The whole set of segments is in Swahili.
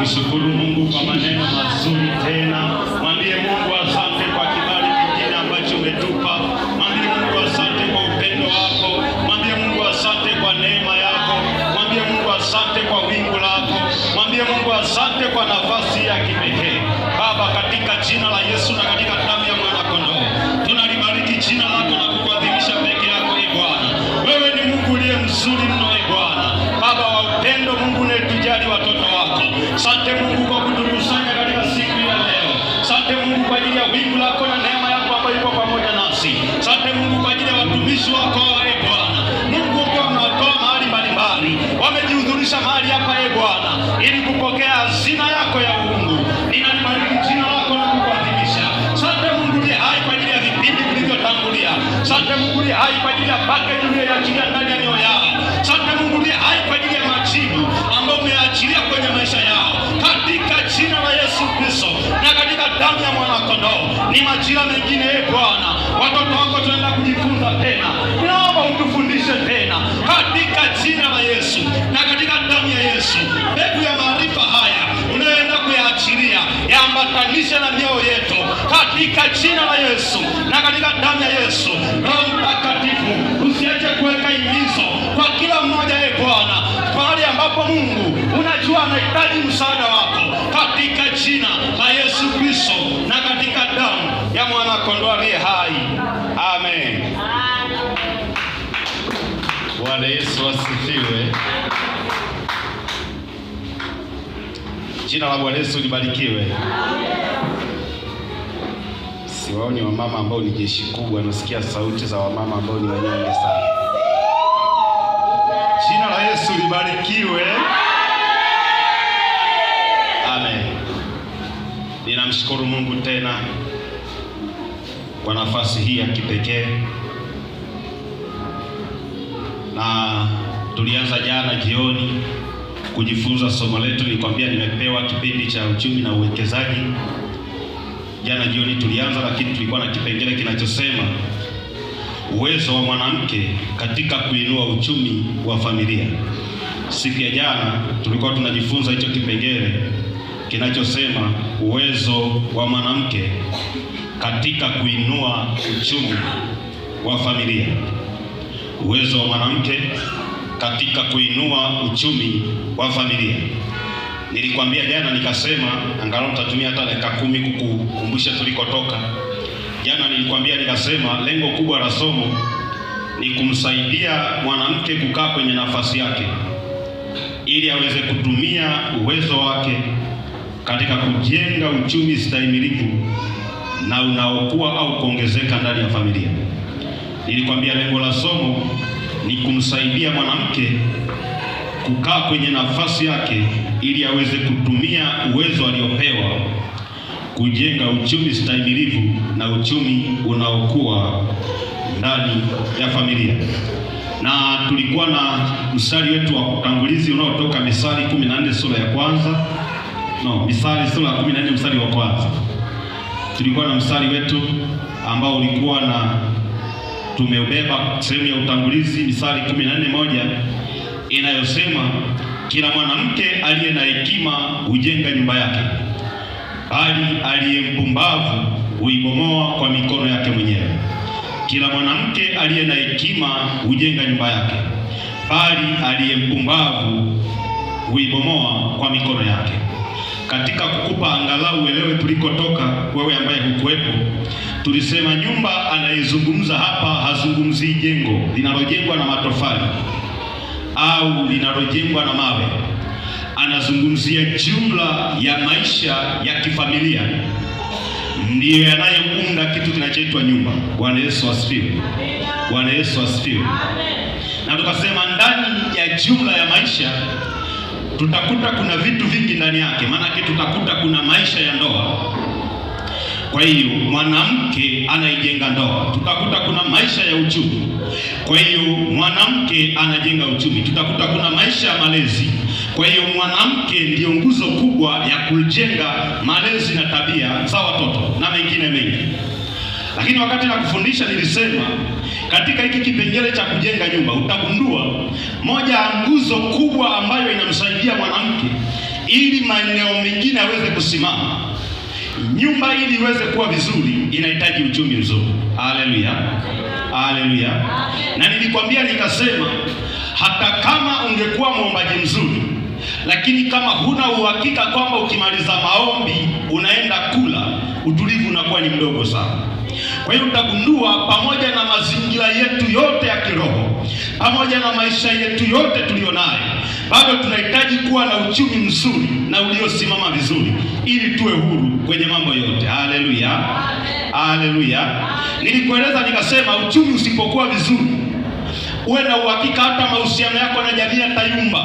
Mshukuru Mungu kwa maneno mazuri tena. Mwambie Mungu asante kwa kibali kingine ambacho umetupa. Mwambie Mungu asante kwa upendo wako. Mwambie Mungu asante kwa neema yako. Mwambie Mungu asante kwa wingu lako. Mwambie Mungu asante kwa nafasi ya kipekee. Baba, katika jina la Yesu na katika damu ya mwana kondoo, tunalibariki jina lako na kukuadhimisha peke yako, Ee Bwana. Wewe ni Mungu uliye mzuri mno, Ee Bwana. Baba wa upendo, Mungu unayetujali watoto wako. Asante Mungu kwa kutukusanya katika siku ya leo. Asante Mungu kwa ajili ya wingu lako na neema yako ambayo iko pamoja nasi. Asante Mungu kwa ajili ya watumishi wako, Ee Bwana. Mungu ukiwa unawatoa mahali mbalimbali, wamejihudhurisha mahali hapa, Ee Bwana, ili kupokea hazina yako ya uungu. Ninalibariki kondoo. Ni majira mengine, Bwana, watoto wako tunaenda kujifunza tena. Naomba utufundishe tena katika jina la Yesu na katika damu ya Yesu. Mbegu ya maarifa haya unayoenda kuyaachilia yaambatanishe na mioyo yetu katika jina la Yesu na katika damu ya Yesu. Roho Mtakatifu, usiache kuweka himizo kwa kila mmoja, Bwana, pale ambapo Mungu unajua anahitaji msaada wako, katika jina la Yesu Kristo na katika damu ya mwana kondoo aliye hai. Amen. Bwana Yesu asifiwe. Jina la Bwana Yesu libarikiwe. Siwaoni wamama ambao ni jeshi kubwa, nasikia sauti za wamama ambao ni wanyonge sana. Jina la Yesu libarikiwe. Amen. Ninamshukuru Mungu tena kwa nafasi hii ya kipekee, na tulianza jana jioni kujifunza somo letu. Nilikwambia nimepewa kipindi cha uchumi na uwekezaji. Jana jioni tulianza, lakini tulikuwa na kipengele kinachosema uwezo wa mwanamke katika kuinua uchumi wa familia. Siku ya jana tulikuwa tunajifunza hicho kipengele kinachosema uwezo wa mwanamke katika kuinua uchumi wa familia. Uwezo wa mwanamke katika kuinua uchumi wa familia. Nilikwambia jana nikasema, angalau nitatumia hata dakika 10 kukukumbusha tulikotoka. Jana nilikwambia nikasema lengo kubwa la somo ni kumsaidia mwanamke kukaa kwenye nafasi yake ili aweze kutumia uwezo wake katika kujenga uchumi stahimilivu na unaokuwa au kuongezeka ndani ya familia. Nilikwambia lengo la somo ni kumsaidia mwanamke kukaa kwenye nafasi yake ili aweze kutumia uwezo aliopewa kujenga uchumi stahimilivu na uchumi unaokuwa ndani ya familia. Na tulikuwa na mstari wetu wa utangulizi unaotoka Mithali 14 sura ya kwanza. Mithali sura ya 14 mstari wa kwanza. Tulikuwa na mstari wetu ambao ulikuwa na tumeubeba sehemu ya utangulizi, Mithali 14:1 inayosema kila mwanamke aliye na hekima hujenga nyumba yake, bali aliye mpumbavu huibomoa kwa mikono yake mwenyewe. Kila mwanamke aliye na hekima hujenga nyumba yake, bali aliye mpumbavu huibomoa kwa mikono yake. Katika kukupa angalau uelewe tulikotoka, wewe ambaye hukuwepo, tulisema nyumba anayezungumza hapa hazungumzii jengo linalojengwa na matofali au linalojengwa na mawe. Anazungumzia jumla ya maisha ya kifamilia, ndiyo yanayounda kitu kinachoitwa nyumba. Bwana Yesu asifiwe. Bwana Yesu asifiwe. Na tukasema ndani ya jumla ya maisha tutakuta kuna vitu vingi ndani yake, maana tutakuta kuna maisha ya ndoa. Kwa hiyo mwanamke anaijenga ndoa. Tutakuta kuna maisha ya uchumi. Kwa hiyo mwanamke anajenga uchumi. Tutakuta kuna maisha ya malezi. Kwa hiyo mwanamke ndiyo nguzo kubwa ya kujenga malezi na tabia za watoto na mengine mengi. Lakini wakati nakufundisha nilisema katika hiki kipengele cha kujenga nyumba utagundua moja ya nguzo kubwa ambayo inamsaidia mwanamke ili maeneo mengine aweze kusimama. Nyumba ili iweze kuwa vizuri inahitaji uchumi mzuri. Haleluya. Haleluya. Na nilikwambia nikasema hata kama ungekuwa mwombaji mzuri, lakini kama huna uhakika kwamba ukimaliza maombi unaenda kula, utulivu unakuwa ni mdogo sana. Kwa hiyo utagundua pamoja na mazingira yetu yote ya kiroho, pamoja na maisha yetu yote tulionayo, bado tunahitaji kuwa na uchumi mzuri na uliosimama vizuri ili tuwe huru kwenye mambo yote. Haleluya. Haleluya. Nilikueleza nikasema uchumi usipokuwa vizuri, uwe na uhakika hata mahusiano yako na jamii yatayumba.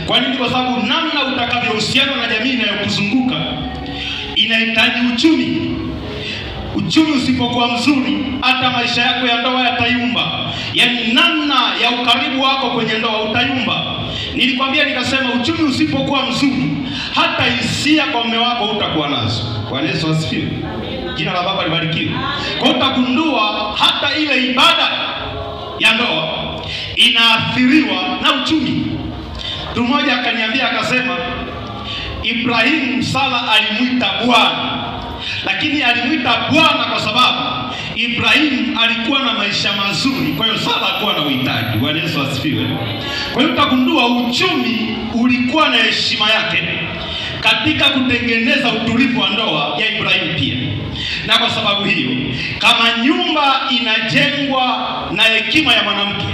Kwa nini? Kwa sababu namna utakavyohusiana na jamii inayokuzunguka inahitaji uchumi. Uchumi usipokuwa mzuri, hata maisha yako ya ndoa yatayumba. Yaani namna ya ukaribu wako kwenye ndoa utayumba. Nilikwambia nikasema uchumi usipokuwa mzuri, hata hisia kwa mume wako utakuwa nazo. Bwana Yesu asifiwe. Jina la Baba libarikiwe. Kwa hiyo utagundua hata ile ibada ya ndoa inaathiriwa na uchumi. Mtu mmoja akaniambia akasema, Ibrahimu Sara alimuita Bwana, lakini alimuita Bwana kwa sababu Ibrahimu alikuwa na maisha mazuri, kwa hiyo Sara alikuwa na uhitaji. Bwana Yesu asifiwe. Kwa hiyo utagundua uchumi ulikuwa na heshima yake katika kutengeneza utulivu wa ndoa ya Ibrahimu pia. Na kwa sababu hiyo, kama nyumba inajengwa na hekima ya mwanamke,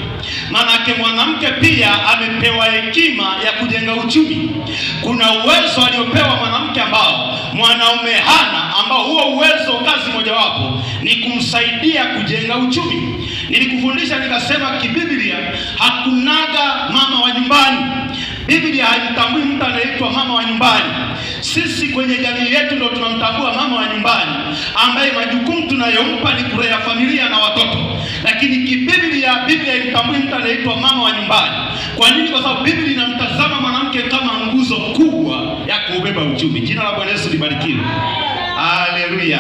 manake mwanamke pia amepewa hekima ya kujenga uchumi. Kuna uwezo aliopewa mwanamke ambao mwanaume hana, ambao huo uwezo kazi mojawapo ni kumsaidia kujenga uchumi. Nilikufundisha nikasema, kibiblia hakunaga mama wa nyumbani. Biblia haimtambui mtu anaitwa mama wa nyumbani. Sisi kwenye jamii yetu ndio tunamtambua mama wa nyumbani, ambaye majukumu tunayompa ni kulea familia na watoto. Lakini kibiblia, Biblia haimtambui mtu anaitwa mama wa nyumbani. Kwa nini? Kwa sababu Biblia inamtazama mwanamke kama nguzo kubwa ya kubeba uchumi. Jina la Bwana Yesu libarikiwe. Haleluya.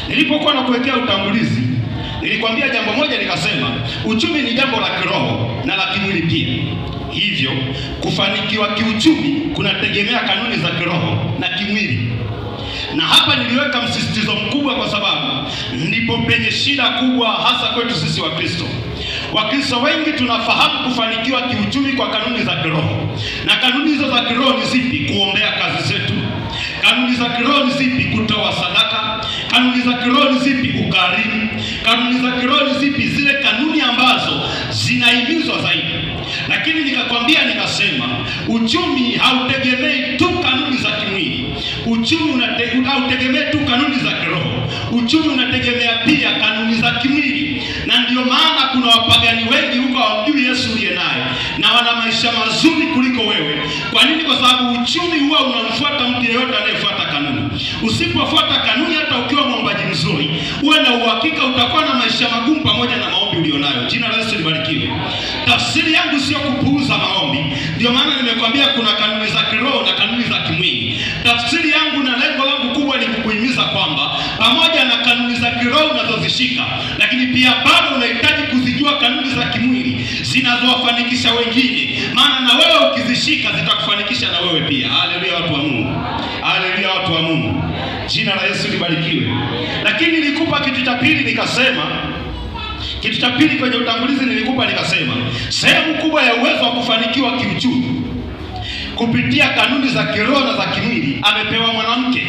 Nilipokuwa nakuwekea utangulizi, nilikwambia jambo moja, nikasema uchumi ni jambo la kiroho na la kimwili pia. Hivyo kufanikiwa kiuchumi kunategemea kanuni za kiroho na kimwili. Na hapa niliweka msisitizo mkubwa kwa sababu ndipo penye shida kubwa, hasa kwetu sisi Wakristo. Wakristo wengi tunafahamu kufanikiwa kiuchumi kwa kanuni za kiroho. Na kanuni hizo za kiroho ni zipi? Kuombea kazi zetu. Kanuni za kiroho ni zipi? Kutoa sadaka. Kanuni za kiroho ni zipi? Ukarimu. Kanuni za kiroho ni zipi? Zile kanuni ambazo zinahimizwa zaidi. Lakini nikakwambia nikasema, uchumi hautegemei tu kanuni za kimwili. Uchumi hautegemei tu kanuni za kiroho. Uchumi unategemea pia kanuni za kimwili. Na ndio maana kuna wapagani wengi huko hawamjui Yesu uliye naye, na wana maisha mazuri kuliko wewe. Kwa nini? Kwa sababu uchumi huwa unamfuata mtu yeyote anayefuata kanuni. Usipofuata kanuni, hata ukiwa mwombaji mzuri, uwe na uhakika utakuwa na maisha magumu pamoja na maombi ulionayo. Jina la Yesu libarikiwe. Tafsiri yangu sio kupuuza maombi. Ndio maana nimekwambia kuna kanuni za kiroho na kanuni za kimwili. Tafsiri yangu na lengo langu kubwa ni kukuhimiza kwamba pamoja na kanuni za kiroho unazozishika, lakini pia bado unahitaji kuzijua kanuni za kimwili zinazowafanikisha wengine. Maana na wewe ukizishika zitakufanikisha na wewe pia. Haleluya watu wa Mungu. Haleluya watu wa Mungu. Jina la Yesu libarikiwe. Lakini nilikupa kitu cha pili, nikasema kitu cha pili kwenye utangulizi nilikupa, nikasema sehemu kubwa ya uwezo wa kufanikiwa kiuchumi kupitia kanuni za kiroho na za kimwili amepewa mwanamke.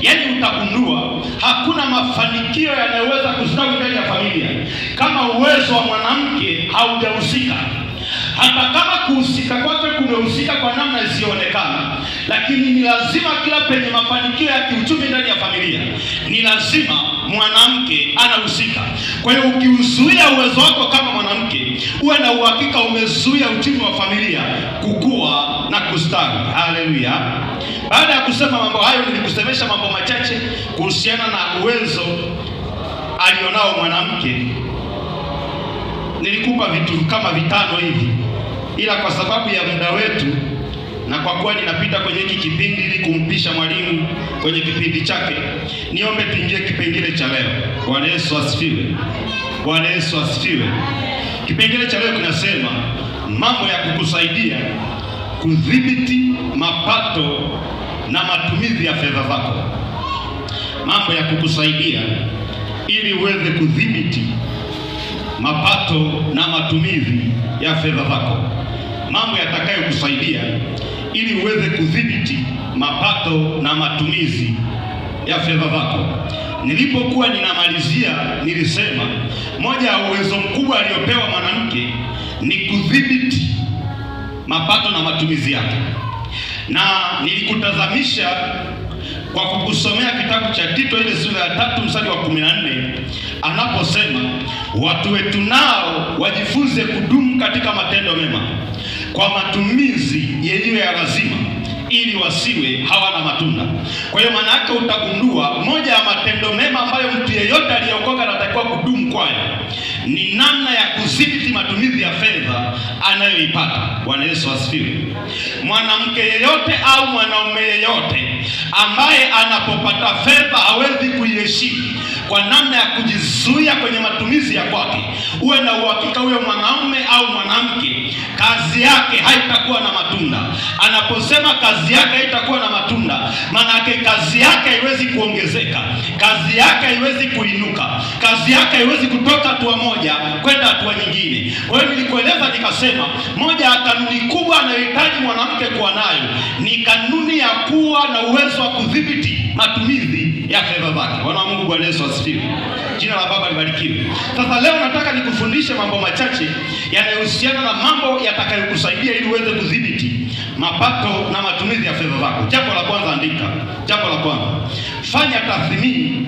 Yaani utagundua hakuna mafanikio yanayoweza kustawi ndani ya familia kama uwezo wa mwanamke haujahusika. Hata kama kuhusika kwake kumehusika kwa namna isiyoonekana, lakini ni lazima kila penye mafanikio ya kiuchumi ndani ya familia ni lazima mwanamke anahusika. Kwa hiyo ukiuzuia uwezo wako kama mwanamke, uwe na uhakika umezuia uchumi wa familia kukua na kustawi. Haleluya. Baada ya kusema mambo hayo, nilikusemesha mambo machache kuhusiana na uwezo alionao mwanamke. Nilikupa vitu kama 5 hivi, ila kwa sababu ya muda wetu na kwa kuwa ninapita kwenye hiki kipindi ili kumpisha mwalimu kwenye kipindi chake, niombe tuingie kipengele cha leo. Bwana Yesu asifiwe. Bwana Yesu asifiwe. Kipengele cha leo kinasema mambo ya kukusaidia kudhibiti mapato na matumizi ya fedha zako. Mambo ya kukusaidia ili uweze kudhibiti mapato na matumizi ya fedha zako. Mambo yatakayokusaidia ili uweze kudhibiti mapato na matumizi ya fedha zako. Nilipokuwa ninamalizia, nilisema moja ya uwezo mkubwa aliopewa mwanamke ni kudhibiti mapato na matumizi yake. Na nilikutazamisha kwa kukusomea kitabu cha Tito ile sura ya 3 mstari wa 14, anaposema watu wetu nao wajifunze kudumu katika matendo mema kwa matumizi yaliyo ya lazima, ili wasiwe hawana matunda. Kwa hiyo maana yake utagundua moja ya matendo mema ambayo mtu yeyote aliyeokoka anatakiwa kudumu kwayo ni namna ya kudhibiti matumizi ya fedha anayoipata. Bwana Yesu asifiwe. Mwanamke yeyote au mwanaume yeyote ambaye anapopata fedha hawezi kuiheshimu kwa namna ya kujizuia kwenye matumizi ya kwake, uwe na uhakika huyo mwanaume au mwanamke kazi yake haitakuwa na matunda. Anaposema kazi yake haitakuwa na matunda, maana yake kazi yake haiwezi kuongezeka, kazi yake haiwezi kuinuka, kazi yake haiwezi kutoka hatua moja kwenda hatua nyingine. Kwa hiyo nilikueleza nikasema, moja ya kanuni kubwa anayohitaji mwanamke kuwa nayo ni kanuni ya kuwa na uwezo wa kudhibiti matumizi ya fedha zake. Bwana wa Mungu, Bwana Yesu asifiwe. Jina la Baba libarikiwe. Sasa leo nataka nikufundishe mambo machache yanayohusiana na mambo yatakayokusaidia ili uweze kudhibiti mapato na matumizi ya fedha zako. Jambo la kwanza, andika. Jambo la kwanza, fanya tathmini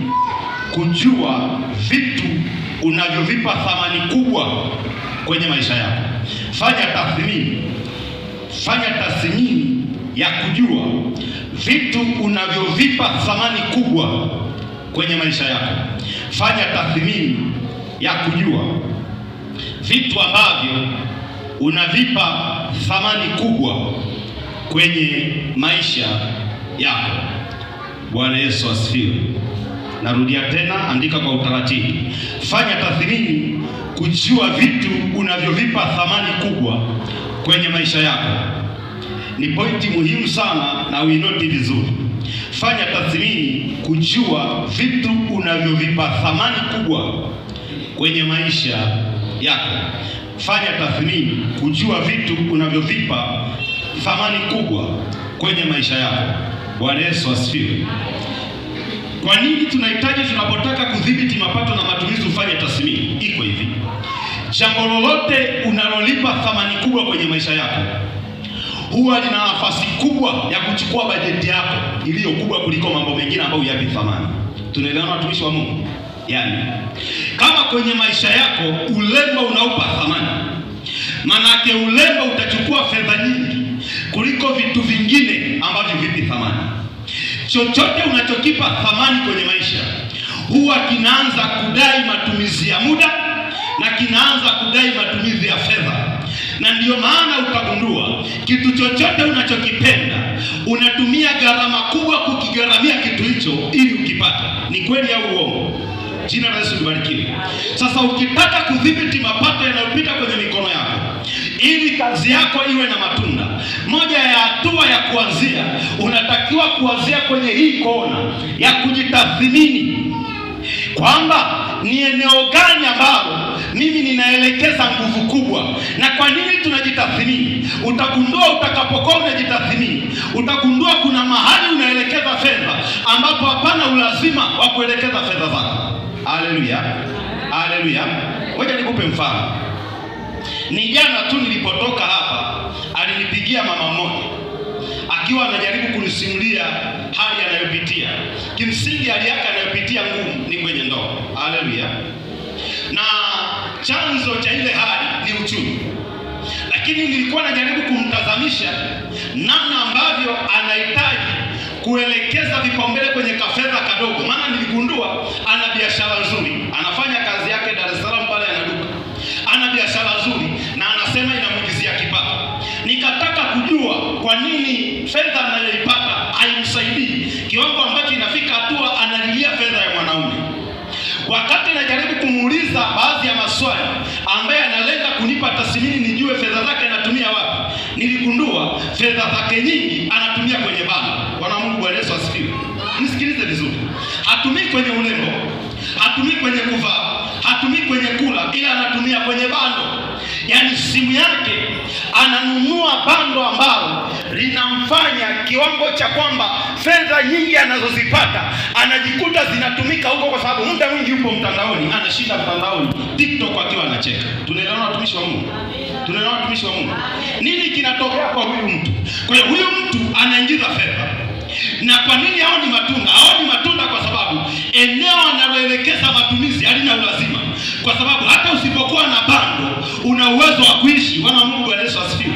kujua vitu unavyovipa thamani kubwa kwenye maisha yako. Fanya tathmini ya kujua vitu unavyovipa thamani kubwa kwenye maisha yako. Fanya tathmini ya kujua vitu ambavyo unavipa thamani kubwa kwenye maisha yako. Bwana Yesu asifiwe. Narudia tena, andika kwa utaratibu. Fanya tathmini kujua vitu unavyovipa thamani kubwa kwenye maisha yako. Ni pointi muhimu sana na uinoti vizuri. Fanya tathmini kujua vitu unavyovipa thamani kubwa kwenye maisha yako. Fanya tathmini kujua vitu unavyovipa thamani kubwa kwenye maisha yako. Bwana Yesu asifiwe. Kwa nini tunahitaji, tunapotaka kudhibiti mapato na matumizi, ufanye tathmini? Iko hivi: jambo lolote unalolipa thamani kubwa kwenye maisha yako huwa lina nafasi kubwa ya kuchukua bajeti yako iliyo kubwa kuliko mambo mengine ambayo yapi thamani. Tunaelewana watumishi wa Mungu? Yaani, kama kwenye maisha yako urembo unaupa thamani, manake urembo utachukua fedha nyingi kuliko vitu vingine ambavyo vipi thamani. Chochote unachokipa thamani kwenye maisha huwa kinaanza kudai matumizi ya muda na kinaanza kudai matumizi ya fedha. Na ndiyo maana utagundua kitu chochote unachokipenda unatumia gharama kubwa kukigharamia kitu hicho ili ukipate. Ni kweli au uongo? Jina la Yesu libarikiwe. Sasa ukitaka kudhibiti mapato yanayopita kwenye mikono yako ili kazi yako iwe na matunda, moja ya hatua ya kuanzia, unatakiwa kuanzia kwenye hii kona ya kujitathmini kwamba ni eneo gani ambalo mimi ninaelekeza nguvu kubwa. Na kwa nini tunajitathmini? Utagundua utakapokuwa unajitathmini, utagundua kuna mahali unaelekeza fedha ambapo hapana ulazima wa kuelekeza fedha zako. Haleluya, haleluya. Ngoja nikupe mfano. Ni jana tu nilipotoka hapa, alinipigia mama mmoja akiwa anajaribu kunisimulia hali anayopitia. Kimsingi hali yake anayopitia ngumu ni kwenye ndoa. Haleluya. Na chanzo cha ile hali ni uchumi. Lakini nilikuwa najaribu kumtazamisha namna ambavyo anahitaji kuelekeza vipaumbele kwenye kafedha kadogo. Maana niligundua ana biashara nzuri, anafanya kazi yake Dar es Salaam pale, ana duka, ana biashara nzuri na anasema inamuingizia kipato. Nikataka kujua kwa nini fedha anayoipata haimsaidii kiwango ambacho inafika hatua analilia fedha ya mwanaume. Wakati najaribu kumuuliza baadhi ya maswali ambaye analenga kunipa tathmini nijue fedha zake anatumia wapi, niligundua fedha zake nyingi anatumia kwenye bando. Bwana Mungu, Bwana Yesu asifiwe. Nisikilize vizuri. Hatumii kwenye urembo, hatumii kwenye kuvaa, hatumii kwenye kula, ila anatumia kwenye bando. Yaani simu yake ananunua bando ambalo linamfanya kiwango cha kwamba fedha nyingi anazozipata anajikuta zinatumika huko, kwa sababu muda mwingi yupo mtandaoni, anashinda mtandaoni TikTok akiwa anacheka. Tunaelewana watumishi wa Mungu? Tunaelewana watumishi wa Mungu? Nini kinatokea kwa huyu mtu? Kwa hiyo huyu mtu anaingiza fedha. Na kwa nini haoni matunda? Haoni matunda kwa sababu eneo analoelekeza matumizi halina ulazima. Kwa sababu hata usipokuwa na bando una uwezo wa kuishi. Bwana Mungu, Bwana Yesu asifiwe.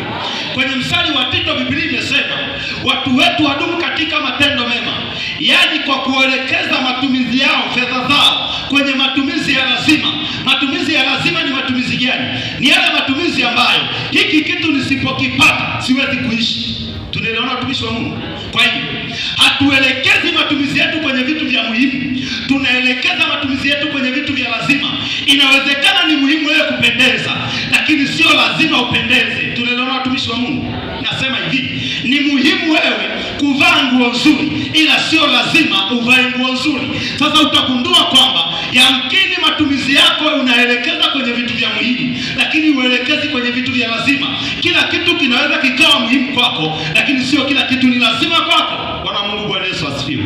Kwenye mstari wa Tito Biblia imesema watu wetu wadumu katika matendo mema, yaani kwa kuelekeza matumizi yao, fedha zao kwenye matumizi ya lazima. Matumizi ya lazima ni matumizi gani? Ni yale matumizi ambayo hiki kitu nisipokipata siwezi kuishi. Tunaelewana watumishi wa Mungu? Kwa hiyo hatuelekezi matumizi yetu kwenye vitu vya muhimu, tunaelekeza matumizi yetu kwenye vitu vya lazima. Inawezekana ni muhimu wewe kupendeza, lakini sio lazima upendeze. Tunaelewana watumishi wa Mungu? Nasema hivi, ni muhimu wewe kuvaa nguo nzuri, ila sio lazima uvae nguo nzuri. Sasa utagundua kwamba yamkini matumizi yako unaelekeza kwenye vitu vya muhimu, lakini uelekezi kwenye vitu vya lazima. Kila kitu kinaweza kikawa muhimu kwako, lakini sio kila kitu ni lazima kwako. Bwana Mungu, Bwana Yesu asifiwe.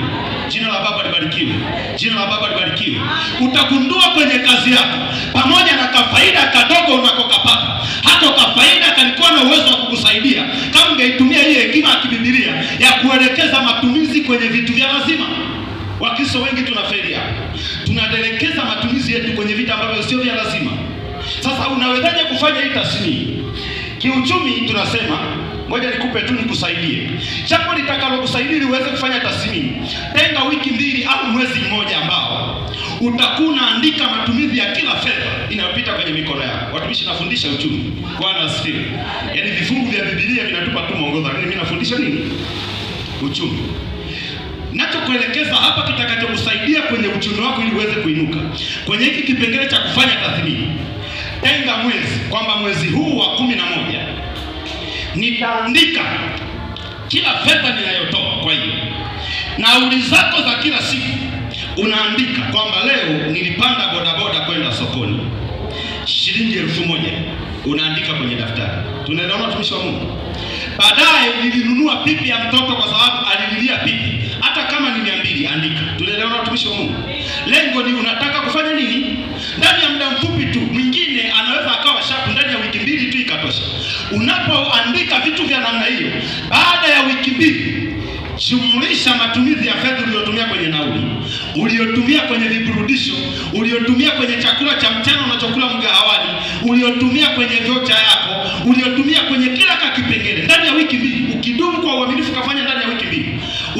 Jina la Baba libarikiwe. Jina la Baba libarikiwe. Utagundua kwenye kazi yako, pamoja na kafaida kadogo unakokapata, hata kafaida kalikuwa na uwezo wa kukusaidia kama ungeitumia hii hekima ya kibibilia ya kuelekeza matumizi kwenye vitu vya lazima. Wakristo wengi tunafeli hapa. Tunaelekeza matumizi yetu kwenye vitu ambavyo sio vya lazima. Sasa unawezaje kufanya hii tasmini? Kiuchumi tunasema, ngoja nikupe tu nikusaidie. Jambo litakalokusaidia ili uweze kufanya tasmini, tenga wiki 2 au mwezi mmoja ambao utakuwa unaandika matumizi ya kila fedha inayopita kwenye mikono yako. Watumishi, nafundisha uchumi. Bwana asifiwe. Yaani vifungu vya Biblia vinatupa tu mwongozo, lakini mimi nafundisha nini? Uchumi. Nachokuelekeza hapa kitakachokusaidia kwenye uchumi wako ili uweze kuinuka. Kwenye hiki kipengele cha kufanya tathmini, tenga mwezi, kwamba mwezi huu wa 11 nitaandika kila fedha ninayotoa. Kwa hiyo nauli zako za kila siku unaandika kwamba leo nilipanda bodaboda kwenda sokoni, shilingi 1000, unaandika kwenye daftari. Tunaelewana watumishi wa Mungu? Baadaye nilinunua pipi ya mtoto kwa sababu alililia pipi, hata kama ni 200, andika. Tunaelewana watumishi wa Mungu? Lengo ni unataka kufanya nini? Ndani ya muda mfupi tu. Mwingine anaweza akawa shapu ndani ya wiki 2 tu ikatosha. Unapoandika vitu vya namna hiyo, baada ya wiki 2 jumlisha matumizi ya fedha uliyotumia kwenye nauli, uliyotumia kwenye viburudisho, uliyotumia kwenye chakula cha mchana unachokula mgahawani, uliyotumia kwenye vocha yako, uliyotumia kwenye kila kipengele ndani ya wiki 2. Ukidumu kwa uaminifu kafanya ndani ya wiki 2,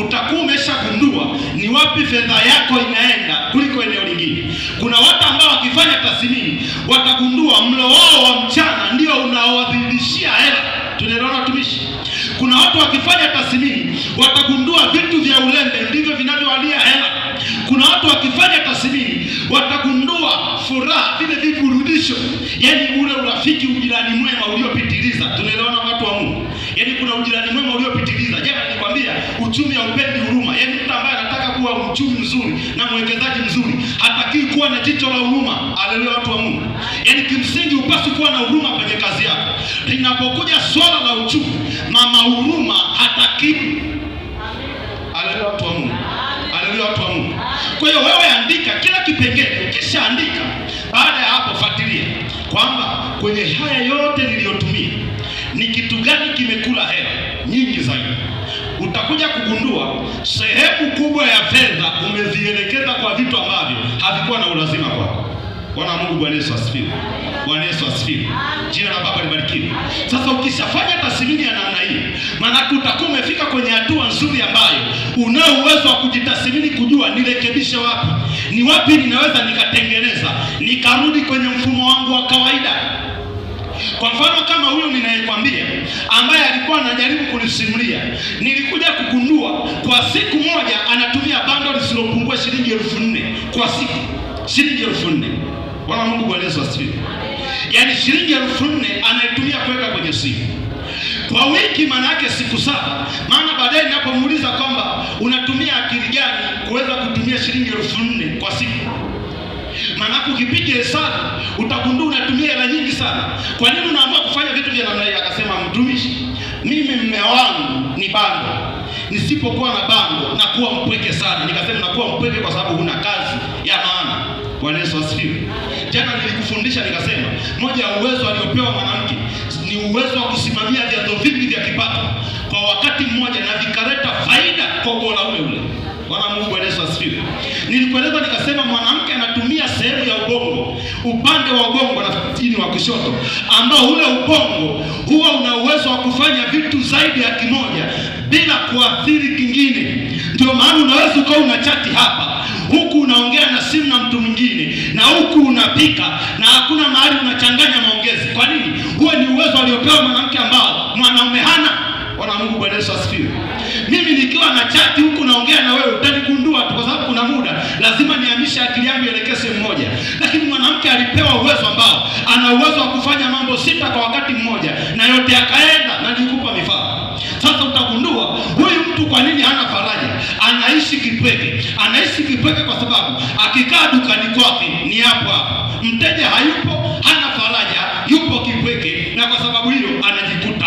utakuwa umeshagundua ni wapi fedha yako inaenda kuliko eneo lingine. Kuna watu ambao wakifanya tathmini watagundua mlo wao wa mchana ndio unaowadhibitishia hela. Tunaelewana watumishi? Kuna watu wakifanya tathmini watagundua vitu vya ulembe ndivyo vinavyowalia hela. Kuna watu wakifanya tathmini watagundua furaha, vile viburudisho, yaani ule urafiki, ujirani mwema uliopitiliza. Tunaelewana watu wa Mungu? Yaani kuna ujirani mwema uliopitiliza. Jana nilikwambia uchumi haupendi huruma. Yaani mtu ambaye anataka kuwa mchumi mzuri na mwekezaji mzuri hataki kuwa na jicho la huruma. Haleluya watu wa Mungu. Yaani kimsingi upasi kuwa na huruma kwenye kazi yako. Linapokuja swala la uchumi, mama huruma hataki. Haleluya watu wa Mungu. Haleluya watu wa Mungu. Kwa hiyo wewe andika kila kipengele, kisha andika. Baada ya hapo fuatilia kwamba kwenye haya yote niliyotumia ni kitu gani kimekula hela nyingi zaidi. Utakuja kugundua sehemu kubwa ya fedha umezielekeza kwa vitu ambavyo havikuwa na ulazima kwako. Bwana Mungu, Bwana Yesu asifiwe. Bwana Yesu asifiwe. Jina la Baba libarikiwe. Sasa ukishafanya tathmini ya namna hii, maana utakuwa umefika kwenye hatua nzuri ambayo unao uwezo wa kujitathmini, kujua nirekebishe wapi, ni wapi ninaweza nikatengeneza nikarudi kwenye mfumo wangu wa kawaida. Kwa mfano kama huyo ninayekwambia ambaye alikuwa anajaribu kunisimulia, nilikuja kugundua kwa siku moja anatumia bando lisilopungua shilingi 4000 kwa siku. Shilingi 4000. Bwana Mungu, Bwana Yesu asifiwe. Yaani shilingi 4000 anaitumia kuweka kwenye simu. Kwa wiki maana yake siku 7. Maana baadaye ninapomuuliza kwamba unatumia akili gani kuweza kutumia shilingi 4000 kwa siku, maana ukipiga hesabu utagundua unatumia hela nyingi sana. Kwa nini unaamua kufanya vitu vya namna hiyo? Akasema, mtumishi, mimi mume wangu ni bando. Nisipokuwa na bando nakuwa mpweke sana. Nikasema, nakuwa mpweke kwa sababu huna kazi ya maana. Bwana Yesu asifiwe. Jana nilikufundisha nikasema, moja ya uwezo aliopewa mwanamke ni uwezo wa kusimamia vyanzo vingi vya kipato kwa wakati mmoja na vikaleta faida kwa ubora ule ule. Bwana Mungu, Bwana Yesu asifiwe. Nilikueleza nikasema mwanamke anatumia sehemu ya ubongo, upande wa ubongo na chini wa kushoto, ambao ule ubongo huwa una uwezo wa kufanya vitu zaidi ya kimoja bila kuathiri kingine. Ndio maana unaweza ukawa unachati hapa, huku unaongea na simu na mtu mwingine, na huku unapika, na hakuna mahali unachanganya maongezi. Kwa nini? Huo ni uwezo aliopewa mwanamke ambao mwanaume hana. Bwana Mungu Bwana Yesu asifiwe. Mimi nikiwa na chati huku naongea na wewe utanigundua tu, kwa sababu kuna muda lazima nihamishe akili yangu ielekee sehemu moja. Lakini mwanamke alipewa uwezo ambao ana uwezo wa kufanya mambo 6 kwa wakati mmoja na yote yakaenda, na nikupa mifano. Sasa utagundua huyu mtu kwa nini hana faraja. Anaishi kipweke. Anaishi kipweke kwa sababu akikaa dukani kwake ni hapo hapo. Mteja hayupo, hana faraja, yupo kipweke, na kwa sababu hiyo anajikuta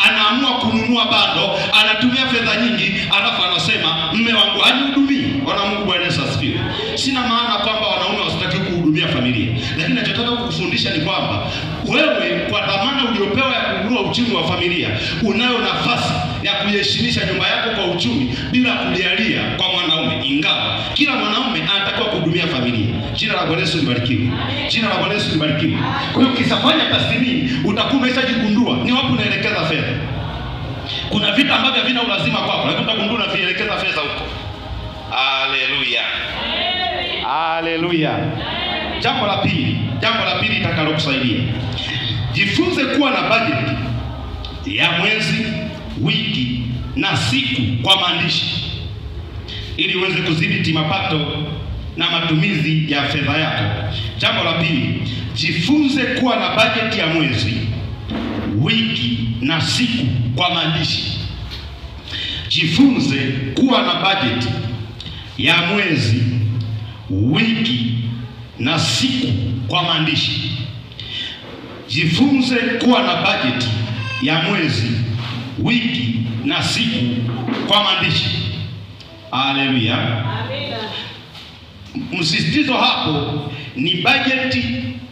anaamua kununua bando, anatumia fedha nyingi, alafu anasema mume wangu hanihudumii. Bwana Mungu Bwana Yesu asifiwe. Sina maana kwamba wanaume wasitaki kuhudumia familia, lakini ninachotaka kukufundisha ni kwamba wewe kwa dhamana uliopewa ya kuinua uchumi wa familia, unayo nafasi ya kuiheshimisha nyumba yako kwa uchumi bila kulialia kwa mwanaume, ingawa kila mwanaume anatakiwa kuhudumia familia. Jina la Bwana Yesu libarikiwe. Jina la Bwana Yesu libarikiwe. Kwa hiyo ukisafanya tathmini utakuwa umeshajigundua ni wapi unaelekeza fedha. Kuna vitu ambavyo havina ulazima kwako, lakini utagundua vielekeza fedha huko. Haleluya. Haleluya. Jambo la pili itakalokusaidia. Jifunze kuwa na budget ya mwezi, wiki na siku kwa maandishi, ili uweze kudhibiti mapato na matumizi ya fedha yako. Jambo la pili, jifunze kuwa na budget ya mwezi, wiki na siku kwa maandishi. Jifunze kuwa na budget ya mwezi, wiki na siku kwa maandishi. Jifunze kuwa na budget ya mwezi, wiki na siku kwa maandishi. Haleluya. Amina. Msisitizo hapo ni bajeti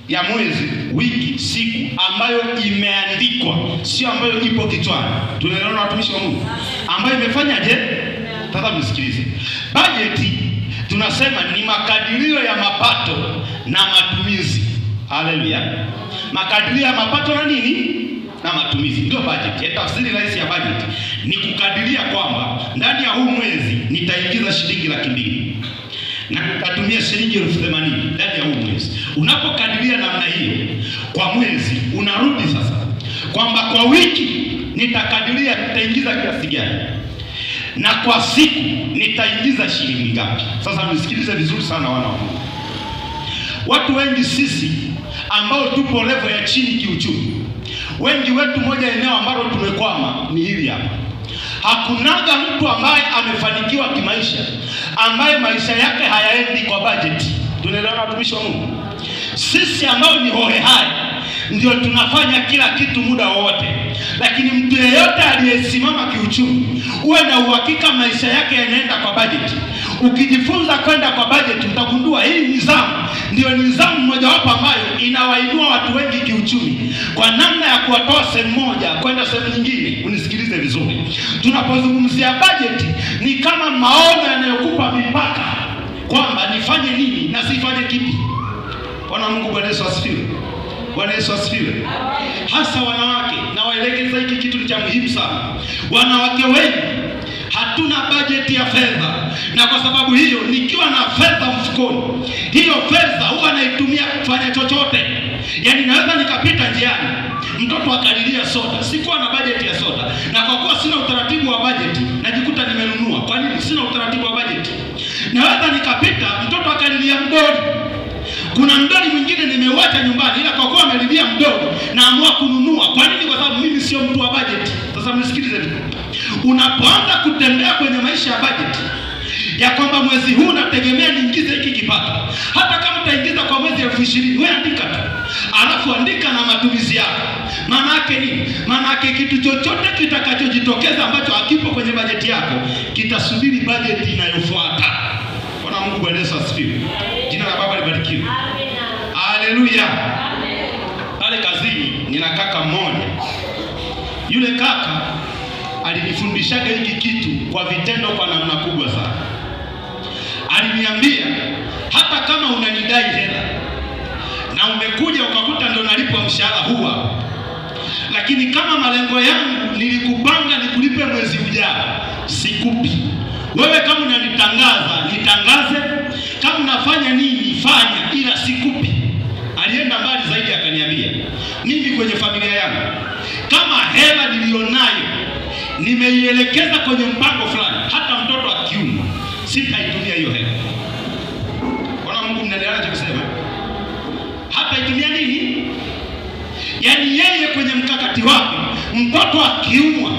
ya mwezi, wiki, siku ambayo imeandikwa, sio ambayo ipo kichwani. Tunaelewana watumishi wa Mungu? Ambayo imefanyaje? Sasa msikilize. Bajeti tunasema ni makadirio ya mapato na matumizi. Haleluya. Makadirio ya mapato na nini? Na matumizi. Ndio bajeti. Tafsiri rahisi ya bajeti ni kukadiria kwamba ndani ya huu mwezi nitaingiza shilingi 200,000 na nitatumia shilingi 80,000 ndani ya huu mwezi. Unapokadiria namna hiyo kwa mwezi, unarudi sasa kwamba kwa wiki nitakadiria nitaingiza kiasi gani, na kwa siku nitaingiza shilingi ngapi. Sasa msikilize vizuri sana wana wa Mungu. Watu wengi sisi ambao tupo level ya chini kiuchumi, wengi wetu, moja eneo ambalo tumekwama ni hili hapa. Hakunaga mtu ambaye amefanikiwa kimaisha ambaye maisha yake hayaendi kwa budget. Tunaelewana watumishi wa Mungu? Sisi ambao ni hohehae ndio tunafanya kila kitu muda wote, lakini mtu yeyote aliyesimama kiuchumi, uwe na uhakika maisha yake yanaenda kwa budget. Ukijifunza kwenda kwa budget, utagundua hii nidhamu ndio nidhamu mojawapo ambayo inawainua watu wengi kiuchumi, kwa namna ya kuwatoa sehemu moja kwenda sehemu nyingine. Unisikilize vizuri. Tunapozungumzia budget ni kama maono yanayokupa mipaka kwamba nifanye nini na sifanye kipi. Bwana Mungu Bwana Yesu asifiwe. Bwana Yesu asifiwe. Hasa wanawake, na waelekeza hiki kitu ni cha muhimu sana. Wanawake wengi hatuna bajeti ya fedha, na kwa sababu hiyo nikiwa na fedha mfukoni, hiyo fedha huwa naitumia kufanya chochote. Yaani naweza nikapita njiani, mtoto akalilia soda, sikuwa na bajeti ya soda, na kwa kuwa sina utaratibu wa bajeti najikuta nimenunua. Kwa nini? Sina utaratibu wa bajeti. Naweza nikapita, mtoto akalilia mdoli, kuna mdoli mwingine nimeuacha nyumbani, ila kwa kuwa amelilia mdoli naamua kununua. Kwa nini? Kwa sababu mimi sio mtu wa bajeti. Sasa mnisikilize tu. Unapoanza kutembea kwenye maisha ya bajeti ya kwamba mwezi huu nategemea niingize hiki kipato, hata kama utaingiza kwa mwezi 20,000, wewe andika tu, alafu andika na matumizi yako. Maana yake nini? Maana yake kitu chochote kitakachojitokeza ambacho hakipo kwenye bajeti yako kitasubiri bajeti inayofuata. Bwana Mungu Bwana Yesu asifiwe. Jina la Baba libarikiwe. Amina. Haleluya. Pale kazini nina kaka mmoja. Yule kaka alinifundishaga hiki kitu kwa vitendo kwa namna kubwa sana. Aliniambia hata kama unanidai hela na umekuja ukakuta ndo nalipwa mshahara huwa, lakini kama malengo yangu nilikupanga nikulipe mwezi ujao, sikupi. Wewe kama unanitangaza nitangaze, kama unafanya nini fanya, ila sikupi. Alienda mbali zaidi akaniambia, mimi kwenye familia yangu kama hela nilionayo nimeielekeza kwenye mpango fulani, hata mtoto akiumwa sitaitumia hiyo hela. Bwana Mungu, mnaelewa ninachosema? Hata itumia nini? Yaani yeye kwenye mkakati wake, mtoto akiumwa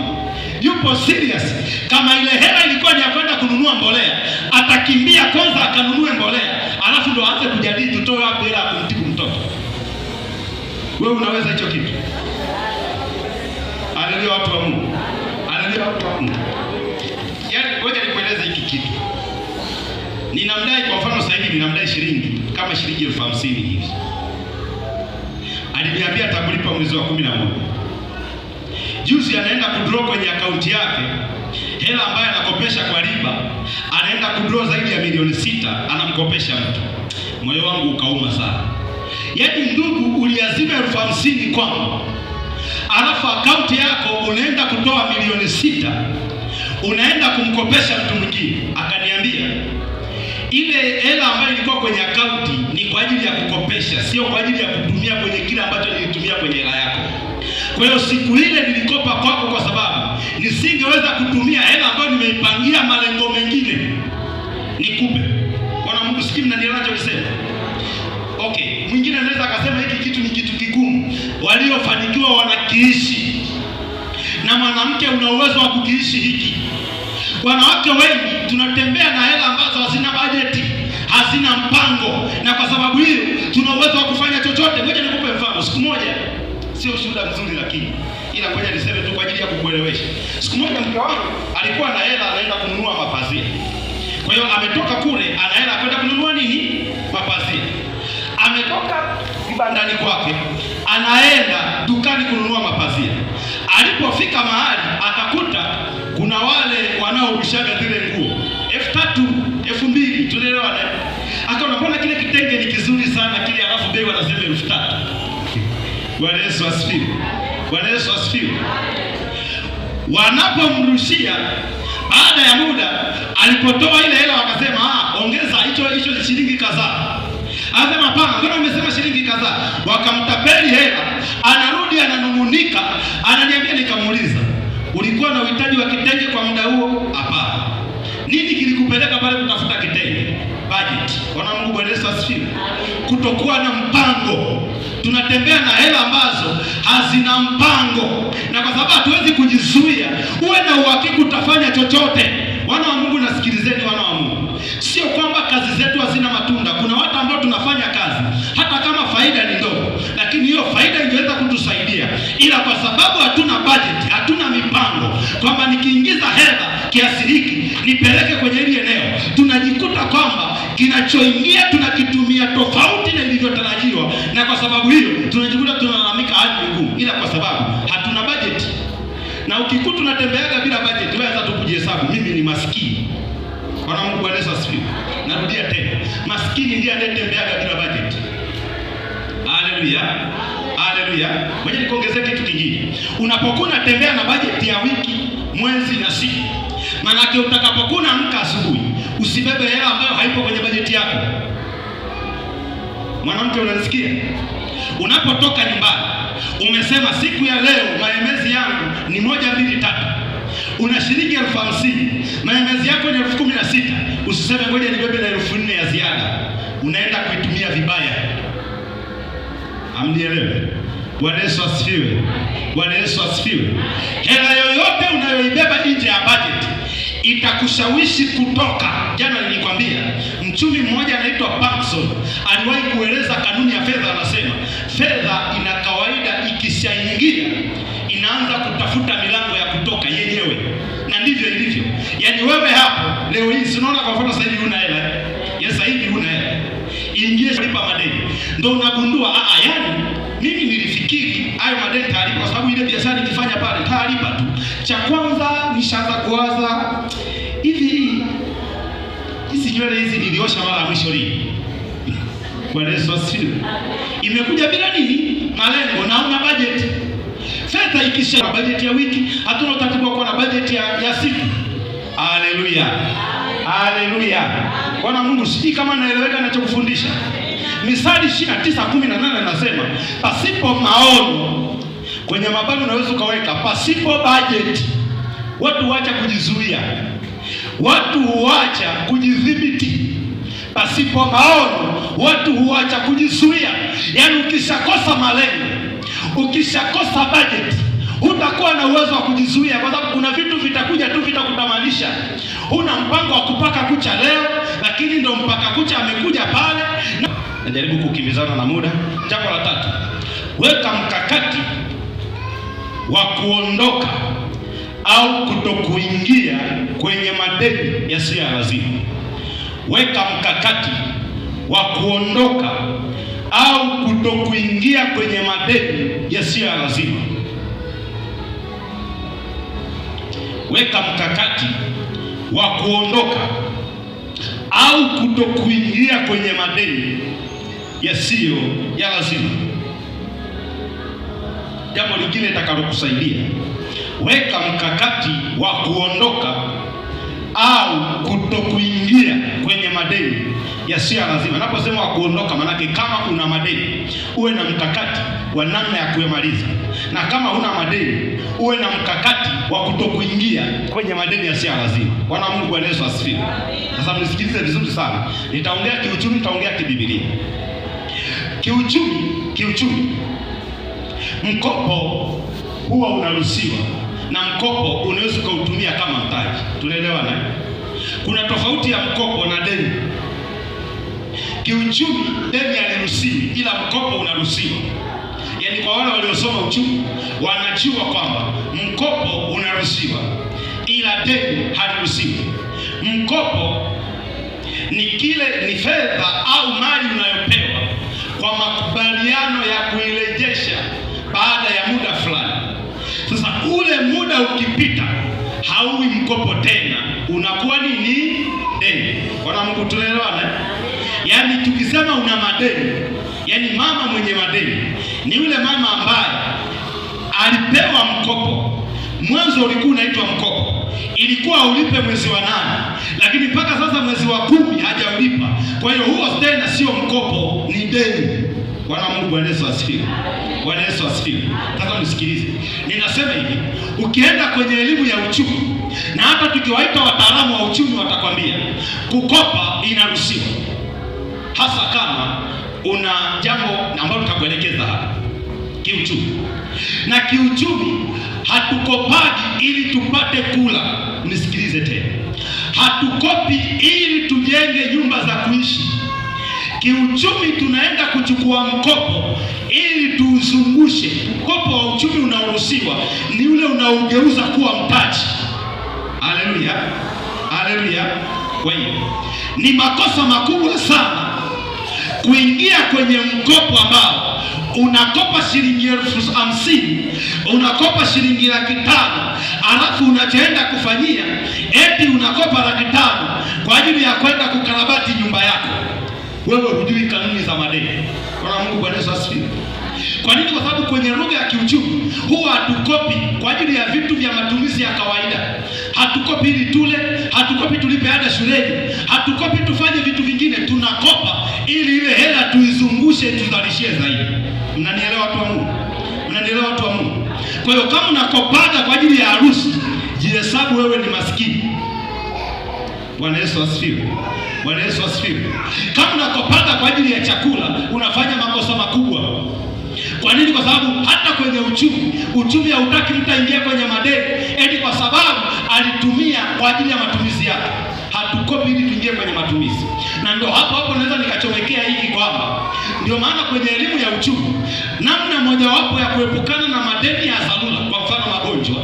yupo serious. Kama ile hela ilikuwa ni ya kwenda kununua mbolea, atakimbia kwanza akanunue mbolea, alafu ndo aanze kujadili tutoe wapi hela ya kumtibu mtoto. Wewe unaweza hicho kitu? Haleluya, watu wa Mungu. Haleluya, watu wa Mungu. Yaani ngoja nikueleze hiki kitu. Ninamdai, kwa mfano sasa hivi ninamdai shilingi kama shilingi 50,000 hivi. Aliniambia atakulipa mwezi wa 11. Juzi anaenda kudraw kwenye akaunti yake hela ambayo anakopesha kwa riba, anaenda kudraw zaidi ya milioni 6 anamkopesha mtu. Moyo wangu ukauma sana. Yaani ndugu, uliazima 50,000 kwangu, alafu akaunti yako unaenda kutoa milioni 6 unaenda kumkopesha mtu mwingine. Akaniambia ile hela ambayo ilikuwa kwenye akaunti ni kwa ajili ya kukopesha, sio kwa ajili ya kutumia kwenye kile ambacho nilitumia kwenye hela yako. Kwa hiyo siku ile nilikopa kwako kwa sababu nisingeweza kutumia hela ambayo nimeipangia malengo mengine nikupe. Bwana Mungu, sikii mnanielewa ninachosema? Okay, mwingine anaweza akasema hiki kitu ni kitu kigumu. Waliofanikiwa wanakiishi. Na mwanamke una uwezo wa kukiishi hiki. Wanawake wengi tunatembea na hela ambazo hazina bajeti, hazina mpango, na kwa sababu hiyo tuna uwezo wa kufanya chochote. Ngoja nikupe mfano. Siku moja, sio ushuhuda mzuri lakini ila ngoja niseme tu kwa ajili ya kukuelewesha. Siku moja mke wangu alikuwa na hela anaenda kununua mapazia. Kwa hiyo ametoka kule ana hela kwenda kununua nini? Mapazia. Ametoka kibandani kwake anaenda dukani kununua mapazia. Alipofika mahali akakuta kuna wale wanaoushaga zile nguo 3,000, 2,000, tunaelewana. Akaona mbona kile kitenge ni kizuri sana kile, alafu bei wanasema 3,000. Bwana Yesu asifiwe. Bwana Yesu asifiwe. Wanapomrushia baada ya muda, alipotoa ile hela wakasema ongeza hicho shilingi kadhaa. Anasema hapana, mbona umesema shilingi kadhaa? Wakamtapeli hela. Anarudi ananungunika, ananiambia, nikamuuliza, ulikuwa na uhitaji wa kitenge kwa muda huo? Hapana. Nini kilikupeleka pale kutafuta kitenge? Budget. Bwana Mungu, Bwana Yesu asifiwe. Kutokuwa na mpango. Tunatembea na hela ambazo hazina mpango, na kwa sababu hatuwezi kujizuia, uwe na uhakika utafanya chochote. Wana wa Mungu, nasikilizeni wana wa Mungu. Sio kwamba kazi zetu hazina matunda. Kuna watu ambao tunafanya kazi hata kama faida ni ndogo, lakini hiyo faida ingeweza kutusaidia, ila kwa sababu hatuna budget, hatuna mipango kwamba nikiingiza hela kiasi hiki nipeleke kwenye hili eneo, tunajikuta kwamba kinachoingia tunakitumia tofauti na ilivyotarajiwa, na kwa sababu hiyo tunajikuta tunalalamika hali ngumu, ila kwa sababu hatuna budget. Na ukikuta tunatembeaga bila budget, wewe hata tukujihesabu, mimi ni maskini. Bwana Mungu, Bwana Yesu asifiwe. Narudia tena, maskini ndiye anayetembeaga bila budget. Haleluya. Haleluya. Ngoja nikuongezee kitu kingine. Unapokuwa unatembea na budget ya wiki, mwezi na siku, maana yake utakapokuwa amka asubuhi, usibebe hela ambayo haipo kwenye bajeti yako. Mwanamke, unanisikia? Unapotoka nyumbani, umesema siku ya leo maemezi yangu ni 1, 2, 3. Una shilingi 50,000, maemezi yako ni 16,000. Usiseme ngoja nibebe na 4,000 ya ziada. Unaenda kuitumia vibaya. Amnielewe? Bwana Yesu asifiwe. Bwana Yesu asifiwe. Hela yoyote unayoibeba nje ya budget itakushawishi kutoka. Jana nilikwambia mchumi mmoja anaitwa Parkinson aliwahi kueleza kanuni ya fedha. Anasema fedha ina kawaida ikishaingia inaanza kutafuta milango ya kutoka yenyewe, na ndivyo ilivyo. Yaani wewe hapo leo hii unaona, kwa mfano sasa hivi una hela. Yes, sasa hivi una hela. Ingie kulipa madeni. Ndio unagundua yani mimi nilifikiri hayo madeni tayari, kwa sababu ile biashara nikifanya pale tayaripa tu. Cha kwanza nishaanza kuwaza hivi, hizi nywele hizi niliosha mara mwisho lini? Bwana Yesu asifiwe. Imekuja bila nini? Malengo, na una budget. Fedha ikisha budget ya wiki, hatuna utaratibu wa kuwa na budget ya siku. Haleluya. Haleluya. Bwana Mungu, sisi kama naeleweka ninachokufundisha. Misali 29:18 anasema pasipo maono, kwenye mabano unaweza ukaweka pasipo budget Watu huacha kujizuia, watu huacha kujidhibiti. Pasipo maono watu huacha kujizuia. Yaani ukishakosa malengo, ukishakosa budget, hutakuwa na uwezo wa kujizuia, kwa sababu kuna vitu vitakuja tu vitakutamanisha. Huna mpango wa kupaka kucha leo, lakini ndo mpaka kucha amekuja pale. Najaribu kukimbizana na muda. Jambo la tatu, weka mkakati wa kuondoka au kutokuingia kwenye madeni yasiyo ya lazima. Weka mkakati wa kuondoka au kutokuingia kwenye madeni yasiyo ya lazima. Weka mkakati wa kuondoka au kutokuingia kwenye madeni yasiyo ya lazima. Jambo lingine litakalokusaidia, weka mkakati wa kuondoka au kutokuingia kwenye madeni yasiyo ya lazima. Naposema wa kuondoka, manake kama una madeni uwe na mkakati wa namna ya kuyamaliza, na kama huna madeni uwe na mkakati wa kutokuingia kwenye madeni yasiyo ya lazima. Bwana Mungu, Bwana Yesu asifiwe. Sasa mnisikilize vizuri sana. Nitaongea kiuchumi, nitaongea kibibilia. Kiuchumi, mkopo huwa unaruhusiwa na mkopo unaweza ukautumia kama mtaji. Tunaelewana? Kuna tofauti ya mkopo na deni. Kiuchumi deni haliruhusiwi, ila mkopo unaruhusiwa. Yaani kwa wale waliosoma uchumi wanajua kwamba mkopo unaruhusiwa ila deni haliruhusiwi. Mkopo ni fedha au mali unayopewa kwa makubaliano ya kuirejesha baada ya muda fulani. Sasa ule muda ukipita, hauwi mkopo tena, unakuwa nini? Deni. Bwana Mungu, tunaelewana? Yaani tukisema una madeni, yaani mama mwenye madeni ni yule mama ambaye alipewa mkopo. Mwanzo ulikuwa unaitwa mkopo, ilikuwa ulipe mwezi wa 8, lakini mpaka sasa mwezi wa 10 hajaulipa. Kwa hiyo huo tena sio mkopo, ni deni. Bwana Mungu, Bwana Yesu asifiwe. Bwana Yesu asifiwe. Sasa msikilize. Ninasema hivi, ukienda kwenye elimu ya uchumi, na hata tukiwaita wataalamu wa uchumi watakwambia kukopa inaruhusiwa, hasa kama una jambo ambalo tutakuelekeza hapa. Kiuchumi. Na kiuchumi hatukopaji ili tupate kula. Nisikilize tena. Hatukopi ili tujenge nyumba za kuishi. Kiuchumi tunaenda kuchukua mkopo ili tuuzungushe. Mkopo wa uchumi unaoruhusiwa ni ule unaogeuza kuwa mtaji. Haleluya. Haleluya. Kwa hiyo ni makosa makubwa sana kuingia kwenye mkopo ambao unakopa shilingi 50,000, unakopa shilingi 500,000, alafu unachoenda kufanyia eti unakopa 500,000 kwa ajili ya kwenda kukarabati nyumba yako. Wewe hujui kanuni za madeni. Bwana Mungu, Bwana Yesu asifiwe. Kwa nini? Kwa sababu kwenye lugha ya kiuchumi huwa hatukopi kwa ajili ya vitu vya matumizi ya kawaida. Hatukopi ili tule, hatukopi tulipe ada shuleni, hatukopi tufanye vitu vingine. Tunakopa ili ile hela tuizungushe, tuzalishie zaidi. Mnanielewa watu wa Mungu? Mnanielewa watu wa Mungu? Kwa hiyo kama unakopaga kwa ajili ya harusi, jihesabu wewe ni maskini. Bwana Yesu asifiwe. Bwana Yesu asifiwe. Kama unakopaga kwa ajili ya chakula, unafanya makosa makubwa. Kwa nini? Kwa sababu hata kwenye uchumi hautaki mtu aingie kwenye madeni eti kwa sababu alitumia kwa ajili ya matumizi yake. Hatukopi ili tuingie kwenye matumizi. Na ndio hapo naweza nikachomekea hiki kwamba ndio maana kwenye elimu ya uchumi, namna mojawapo ya kuepukana na madeni ya dharura, kwa mfano magonjwa,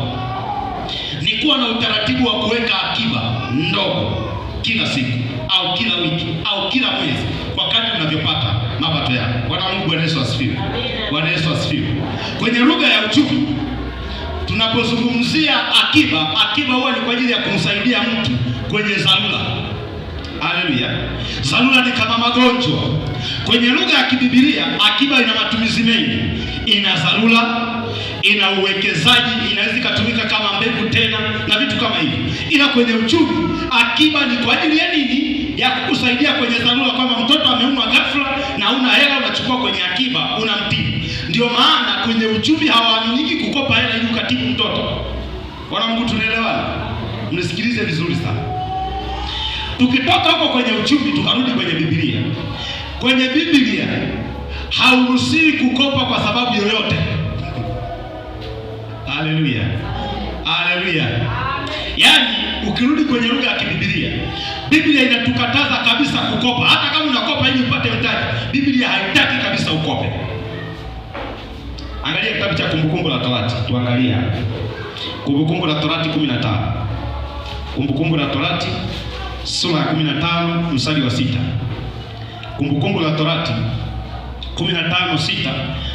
ni kuwa na utaratibu wa kuweka akiba ndogo kila siku au kila wiki au kila mwezi kwa kadri unavyopata mapato yako. Bwana Mungu, Bwana Yesu asifiwe. Bwana Yesu asifiwe. Kwenye lugha ya uchumi tunapozungumzia akiba huwa ni kwa ajili ya kumsaidia mtu kwenye dharura. Haleluya. Dharura ni kama magonjwa. Kwenye lugha ya kibibilia akiba ina matumizi mengi. Ina dharura, ina uwekezaji, inaweza kutumika kama mbegu tena na vitu kama hivi. Ila kwenye uchumi akiba ni kwa ajili ya nini? Ya kukusaidia kwenye dharura, kama mtoto ameumwa ghafla na una hela, unachukua kwenye akiba unamtibu. Ndio maana kwenye uchumi hawaaminiki kukopa hela ili ukatibu mtoto. Bwana Mungu, tunaelewana? Mnisikilize vizuri sana. Tukitoka huko kwenye uchumi tukarudi kwenye Biblia. Kwenye Biblia hauruhusiwi kukopa kwa sababu yoyote. Haleluya. Haleluya. Yaani ukirudi kwenye lugha ya Biblia, Biblia inatukataza kabisa kukopa. Hata kama unakopa ili upate mtaji, Biblia haitaki kabisa ukope. Angalia kitabu cha Kumbukumbu la Torati, tuangalie hapa. Kumbukumbu la Torati 15. Kumbukumbu la Torati sura ya 15 mstari wa 6. Kumbukumbu la Torati 15:6,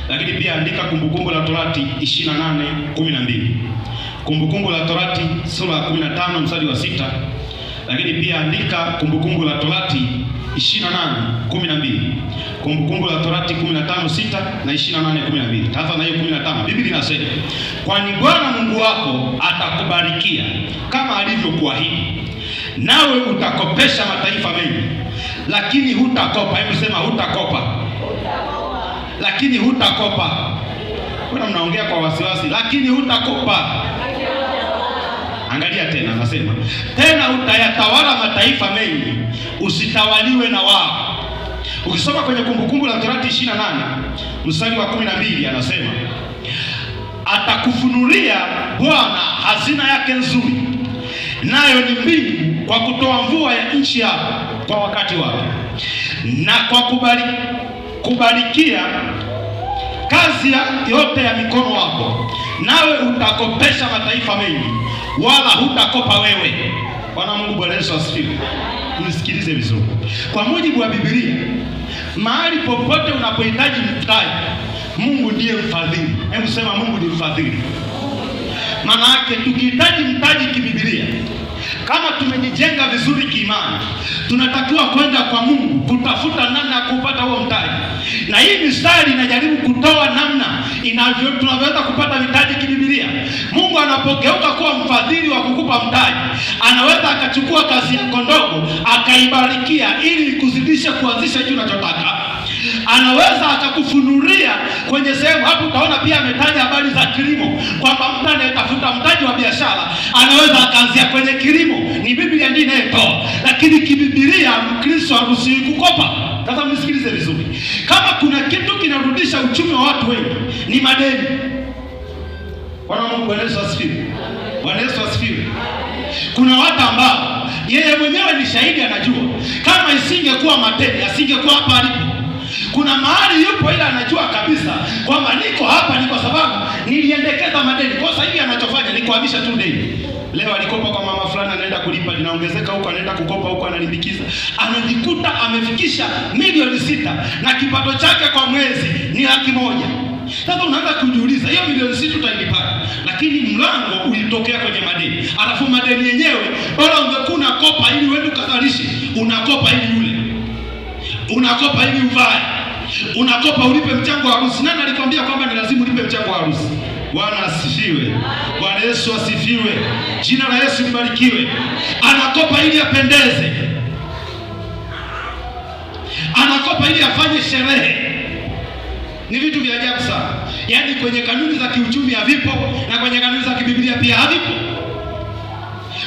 lakini pia andika Kumbukumbu la Torati 28:12. Kumbukumbu la Torati sura ya 15 mstari wa 6, lakini pia andika Kumbukumbu la Torati 28:12. Kumbukumbu la Torati 15:6 na 28:12. Sasa na hiyo 15, Biblia inasema, kwani Bwana Mungu wako atakubarikia kama alivyokuahidi, nawe utakopesha mataifa mengi, lakini hutakopa. Hebu sema hutakopa. Lakini hutakopa. Kuna mnaongea kwa wasiwasi, lakini hutakopa. Angalia tena, anasema tena utayatawala mataifa mengi, usitawaliwe na wao. Ukisoma kwenye Kumbukumbu la Torati 28 mstari wa 12, anasema atakufunulia Bwana hazina yake nzuri, nayo ni mbingu, kwa kutoa mvua ya nchi yako kwa wakati wake, na kwa kubarikia kazi yote ya mikono wako, nawe utakopesha mataifa mengi, wala hutakopa wewe. Bwana Mungu, Bwana Yesu asifiwe. Nisikilize vizuri. Kwa mujibu wa Biblia, mahali popote unapohitaji mtaji, Mungu ndiye mfadhili. Hebu sema Mungu ni mfadhili. Maana yake tukihitaji mtaji kibiblia, kama tumejijenga vizuri kiimani, tunatakiwa kwenda kwa Mungu kutafuta namna ya kupata huo mtaji. Na hii mistari inajaribu kutoa namna tunavyoweza kupata mitaji kibiblia. Mungu anapogeuka kuwa mfadhili wa kukupa mtaji, anaweza akachukua kazi yako ndogo akaibarikia ili ikuzidishe kuanzisha hicho unachotaka. Anaweza akakufunulia kwenye sehemu hapo. Utaona pia ametaja habari za kilimo, kwamba mtu anayetafuta mtaji wa biashara anaweza akaanzia kwenye kilimo. Ni Biblia ndiyo inayotoa, lakini kibiblia Mkristo haruhusiwi kukopa. Sasa mnisikilize vizuri. Kama kuna kitu kinarudisha uchumi wa watu wengi, ni madeni. Bwana Mungu, Bwana Yesu asifiwe. Bwana Yesu asifiwe. Kuna watu ambao yeye mwenyewe ni shahidi, anajua kama isingekuwa madeni asingekuwa hapa alipo. Kuna mahali yupo, ila anajua kabisa kwamba niko hapa ni kwa sababu niliendekeza madeni. Kwa sasa hivi anachofanya ni kuhamisha tu deni. Leo alikopa kwa mama fulani, anaenda kulipa, linaongezeka huko, anaenda kukopa huko, analimbikiza. Anajikuta amefikisha milioni 6 na kipato chake kwa mwezi ni 100,000. Sasa unaanza kujiuliza, hiyo milioni 6 utailipata? Lakini mlango ulitokea kwenye madeni. Alafu madeni yenyewe bora ungekuwa unakopa ili uende ukazalishe. Unakopa ili ule, unakopa ili uvae, unakopa ulipe mchango wa harusi. Nani alikwambia kwamba ni lazima ulipe mchango wa harusi? Bwana asifiwe. Bwana Yesu asifiwe. Jina la Yesu libarikiwe. Anakopa ili apendeze, anakopa ili afanye sherehe. Ni vitu vya ajabu sana. Yaani kwenye kanuni za kiuchumi havipo, na kwenye kanuni za kibiblia pia havipo.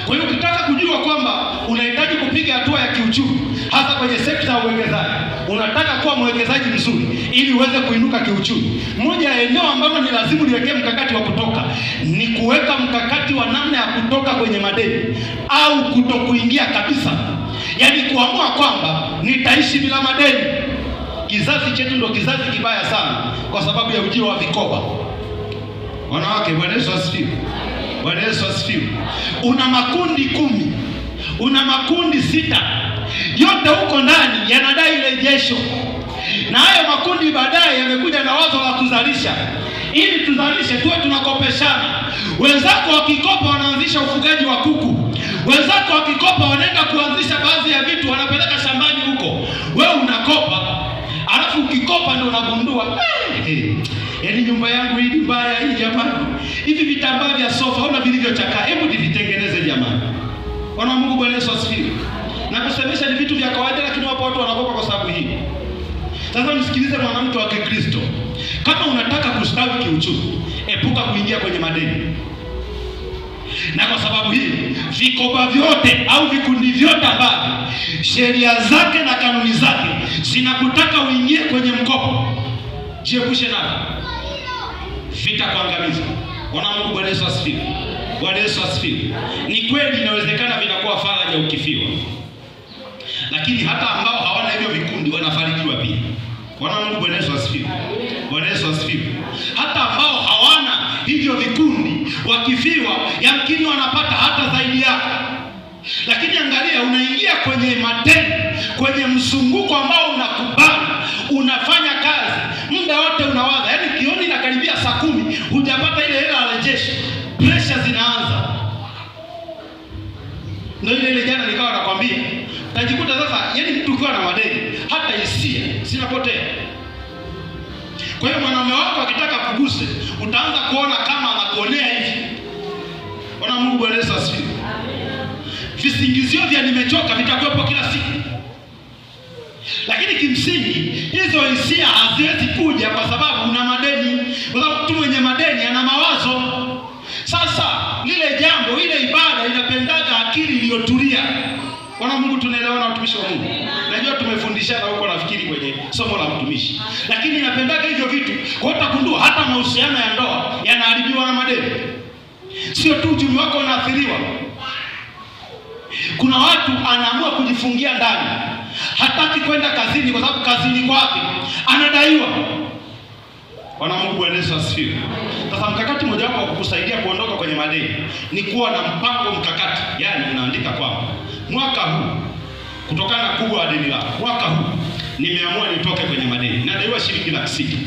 Kwa hiyo ukitaka kujua kwamba unahitaji kupiga hatua ya kiuchumi, hasa kwenye sekta ya uwekezaji, unataka kuwa mwekezaji mzuri ili uweze kuinuka kiuchumi, moja ya eneo ambalo ni lazima uliwekee mkakati wa kutoka ni kuweka mkakati wa namna ya kutoka kwenye madeni au kutokuingia kabisa. Yaani kuamua kwamba nitaishi bila madeni. Kizazi chetu ndio kizazi kibaya sana kwa sababu ya ujio wa vikoba. Wanawake, Bwana Yesu asifiwe. Bwana Yesu asifiwe. Una makundi 10, una makundi 6, yote huko ndani yanadai rejesho. Na hayo makundi baadaye yamekuja na wazo la kuzalisha, ili tuzalishe tuwe tunakopeshana. Wenzako wakikopa wanaanzisha ufugaji wa kuku, wenzako wakikopa wanaenda kuanzisha baadhi ya vitu wanapeleka shambani huko. Wewe unakopa, alafu ukikopa ndio unagundua yaani nyumba yangu hii mbaya hii jamani. Hivi vitambaa vya sofa ona vilivyochakaa, hebu nivitengeneze jamani. Bwana Mungu, Bwana Yesu asifiwe. Na kusemesha ni vitu vya kawaida, lakini wapo watu wanakopa kwa sababu hii. Sasa msikilize mwanamke wa Kikristo. Kama unataka kustawi kiuchumi, epuka kuingia kwenye madeni. Na kwa sababu hii vikoba vyote au vikundi vyote ambavyo sheria zake na kanuni zake zinakutaka uingie kwenye mkopo, jiepushe navyo, vitakuangamiza. Bwana Mungu, Bwana Yesu asifiwe. Bwana Yesu asifiwe. Ni kweli inawezekana vinakuwa faraja ukifiwa, lakini hata ambao hawana hivyo vikundi wanafarijiwa pia. Bwana Mungu, Bwana Yesu asifiwe. Bwana Yesu asifiwe. Hata ambao hawana hivyo vikundi wakifiwa, yamkini wanapata hata zaidi yako. Lakini angalia, unaingia kwenye madeni, kwenye mzunguko ambao unakubali, unafanya kazi muda wote unawaza, yaani kioni na karibia saa 10 hujapata ile hela arejesha, pressure zinaanza. Ndio ile jana nikawa nakwambia, utajikuta sasa, yaani mtu ukiwa na madeni hata hisia zinapotea. Kwa hiyo mwanaume wako akitaka kuguse, utaanza kuona kama anakuonea hivi. Bwana Mungu, Bwana Yesu asifiwe. Visingizio vya nimechoka vitakuwepo kila siku, lakini kimsingi hizo hisia haziwezi kuja kwa sababu una madeni. Kwa sababu mtu mwenye madeni ana mawazo. Sasa lile jambo, ile ibada inapendaga akili iliyotulia. Bwana Mungu, tunaelewana watumishi wa Mungu? Najua tumefundishana huko nafikiri kwenye somo la mtumishi, lakini inapendaga hivyo vitu. Kwa hiyo utagundua hata mahusiano ya ndoa yanaharibiwa na madeni. Sio tu uchumi wako unaathiriwa. Kuna watu anaamua kujifungia ndani, hataki kwenda kazini kwa sababu kazini kwake anadaiwa. Bwana Mungu, Bwana Yesu asifiwe. Sasa mkakati mmoja wapo wa kukusaidia kuondoka kwenye madeni ni kuwa na mpango mkakati. Yaani unaandika kwamba mwaka huu, kutokana na kubwa wa deni lako, mwaka huu nimeamua nitoke kwenye madeni. Nadaiwa shilingi 600.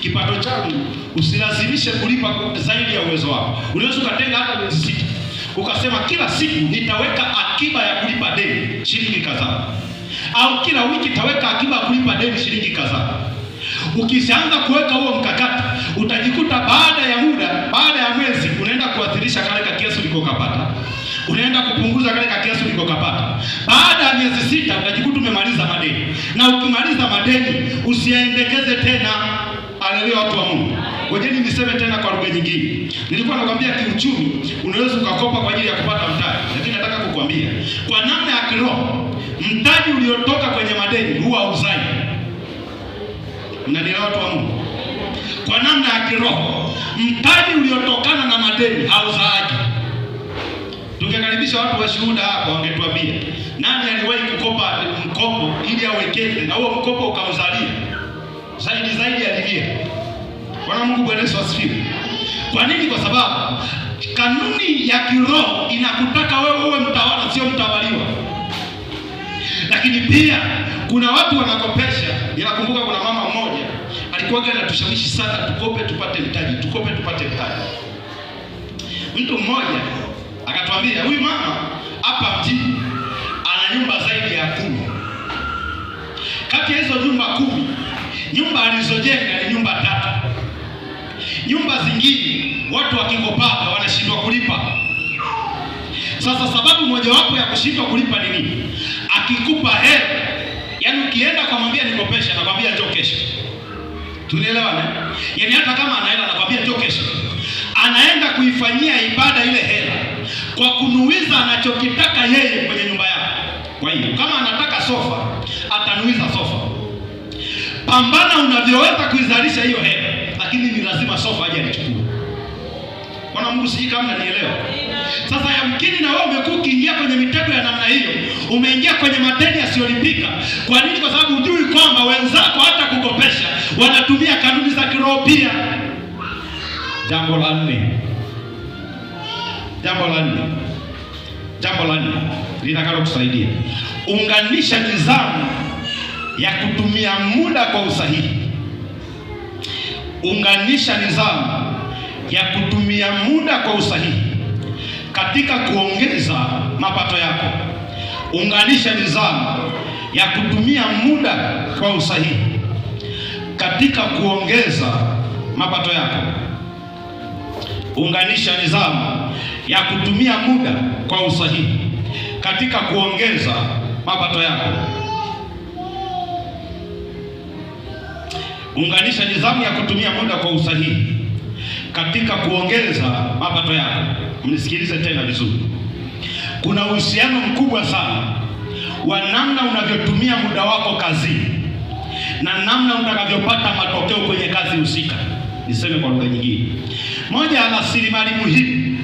Kipato changu usilazimishe kulipa zaidi ya uwezo wako. Unaweza kutenga hata miezi 6. Ukasema kila siku nitaweka akiba ya kulipa deni shilingi kadhaa, au kila wiki nitaweka akiba ya kulipa deni shilingi kadhaa. Ukishaanza kuweka huo mkakati, utajikuta baada ya muda, baada ya mwezi unaenda kuathirisha kale kiasi ulikokapata. Unaenda kupunguza kale kiasi ulikokapata. Baada ya miezi 6 utajikuta umemaliza madeni. Na ukimaliza madeni usiendekeze tena. Haleluya, watu wa Mungu. Ngojeni niseme tena kwa lugha nyingine. Nilikuwa nakwambia kiuchumi unaweza ukakopa kwa ajili ya kupata mtaji, lakini nataka kukwambia kwa namna ya kiroho, mtaji uliotoka kwenye madeni huwa hauzai. Mnanielewa watu wa Mungu? Kwa namna ya kiroho, mtaji uliotokana na madeni hauzaaji. Tungekaribisha watu wa shuhuda hapa, wangetuambia nani aliwahi kukopa mkopo ili awekeze na huo mkopo ukamzalia zaidi alilia. Bwana Mungu, Bwana Yesu asifiwe. Kwa nini? Kwa sababu kanuni ya kiroho inakutaka wewe uwe mtawala, sio mtawaliwa. Lakini pia kuna watu wanakopesha. Ninakumbuka kuna mama mmoja alikuwa anatushawishi sana tukope tupate mtaji, tukope tupate mtaji. Mtu mmoja akatuambia, huyu mama hapa mjini ana nyumba zaidi ya 10. Kati ya hizo nyumba 10, nyumba alizojenga ni nyumba 3. Nyumba zingine watu wakikopaga wanashindwa kulipa. Sasa sababu mojawapo ya kushindwa kulipa ni nini? Akikupa hela, yaani ukienda kumwambia nikopesha, anakuambia njoo kesho. Tunaelewana? Yaani hata kama anaenda anakuambia njoo kesho. Anaenda kuifanyia ibada ile hela kwa kunuiza anachokitaka yeye kwenye nyumba yake. Kwa hiyo kama anataka sofa, atanuiza sofa. Pambana unavyoweza kuizalisha hiyo hela, lakini ni lazima sofa aje alichukue. Bwana Mungu, siji kama unanielewa. Sasa yamkini na wewe umekuwa ukiingia kwenye mitego ya namna hiyo, umeingia kwenye madeni yasiyolipika. Kwa nini? Kwa sababu hujui kwamba wenzako hata kukopesha wanatumia kanuni za kiroho pia. Jambo la 4 linakalo kusaidia, unganisha nidhamu ya kutumia muda kwa usahihi. Unganisha nidhamu ya kutumia muda kwa usahihi katika kuongeza mapato yako. Unganisha nidhamu ya kutumia muda kwa usahihi katika kuongeza mapato yako. Unganisha nidhamu ya kutumia muda kwa usahihi katika kuongeza mapato yako. Unganisha nidhamu ya kutumia muda kwa usahihi katika kuongeza mapato yako. mnisikilize tena vizuri. Kuna uhusiano mkubwa sana wa namna unavyotumia muda wako kazini na namna utakavyopata matokeo kwenye kazi husika. Niseme kwa lugha nyingine, moja ya rasilimali muhimu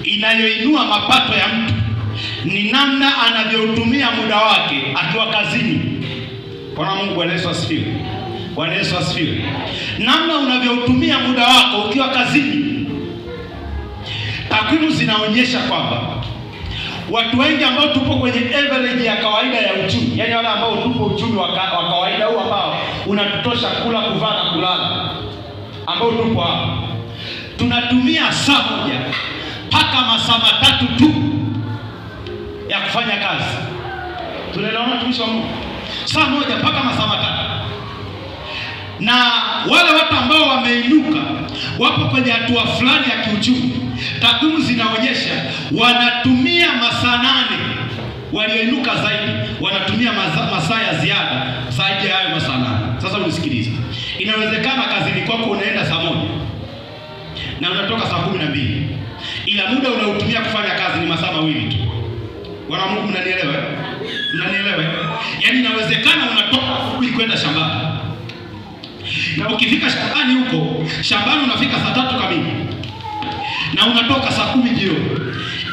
inayoinua mapato ya mtu ni namna anavyotumia muda wake akiwa kazini. Bwana Mungu, Bwana Yesu asifiwe. Bwana Yesu asifiwe. Namna unavyotumia muda wako ukiwa kazini. Takwimu zinaonyesha kwamba watu wengi ambao tupo kwenye average ya kawaida ya uchumi, yani wale ambao tupo uchumi wa kawaida huu ambao unatutosha kula, kuvaa na kulala, ambao tupo hapa, tunatumia saa moja mpaka masaa matatu tu ya kufanya kazi. Tunaelewana tumishi wa Mungu? Saa moja mpaka masaa matatu. Na wale watu ambao wameinuka wapo kwenye hatua fulani ya kiuchumi, takwimu zinaonyesha wanatumia masaa 8. Walioinuka zaidi wanatumia masaa ya ziada zaidi ya hayo masaa 8. Sasa unisikilize, inawezekana kazini kwako unaenda saa 1 na unatoka saa 12, ila muda unaotumia kufanya kazi ni masaa 2 tu. Bwana Mungu, mnanielewa? Mnanielewa? Yaani inawezekana unatoka asubuhi kwenda shambani, na ukifika shambani huko, shambani unafika saa 3 kamili na unatoka saa 10 jioni,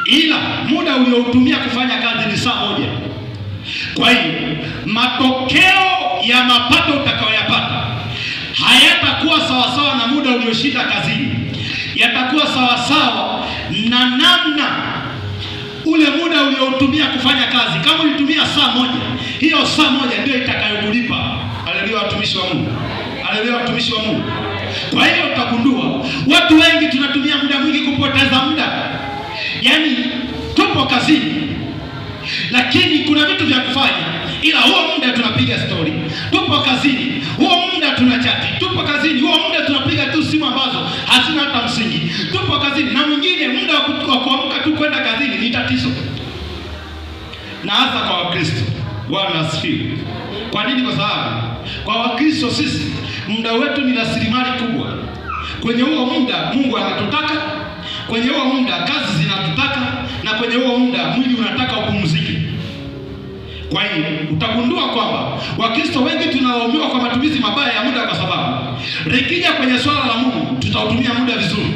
ila muda uliotumia kufanya kazi ni saa 1. Kwa hiyo matokeo ya mapato utakayoyapata hayatakuwa sawasawa na muda ulioshinda kazini, yatakuwa sawasawa na namna ule muda uliotumia kufanya kazi. Kama ulitumia saa 1, hiyo saa 1 ndio itakayokulipa. Haleluya, watumishi wa Mungu. Haleluya, watumishi wa Mungu. Kwa hiyo utagundua watu wengi tunatumia muda mwingi kupoteza muda. Yaani tupo kazini, lakini kuna vitu vya kufanya, ila huo muda tunapiga story. Tupo kazini, huo muda tunachati. Tupo kazini, huo muda tunapiga tu simu ambazo hazina hata msingi. Tupo kazini, na mwingine muda wa kuamka tu kwenda kazini ni tatizo. Na hasa kwa Wakristo. Bwana asifiwe. Kwa nini? Kwa sababu kwa Wakristo sisi muda wetu ni rasilimali kubwa. Kwenye huo muda Mungu anatutaka, kwenye huo muda kazi zinatutaka, na kwenye huo muda mwili unataka upumzike. Kwa hiyo utagundua kwamba Wakristo wengi tunalaumiwa kwa matumizi mabaya ya muda, kwa sababu likija kwenye swala la Mungu tutautumia muda vizuri.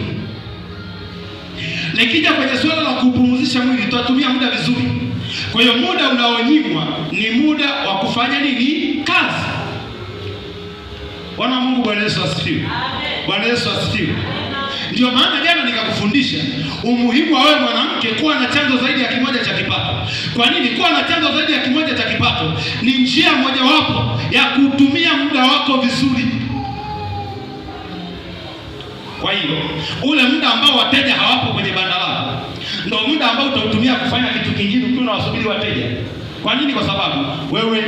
Likija kwenye swala la kupumzisha mwili tutatumia muda vizuri. Kwa hiyo muda unaonyimwa ni muda wa kufanya nini? Kazi. Bwana Mungu, Bwana Yesu asifiwe. Bwana Yesu asifiwe. Ndio maana jana nikakufundisha umuhimu wa wewe mwanamke kuwa na chanzo zaidi ya kimoja cha kipato. Kwa nini? Kuwa na chanzo zaidi ya kimoja cha kipato ni njia mojawapo ya kutumia muda wako vizuri. Kwa hiyo ule muda ambao wateja hawapo kwenye banda lako ndio muda ambao utautumia kufanya kitu kingine ukiwa unawasubiri wateja. Kwa nini? Kwa sababu wewe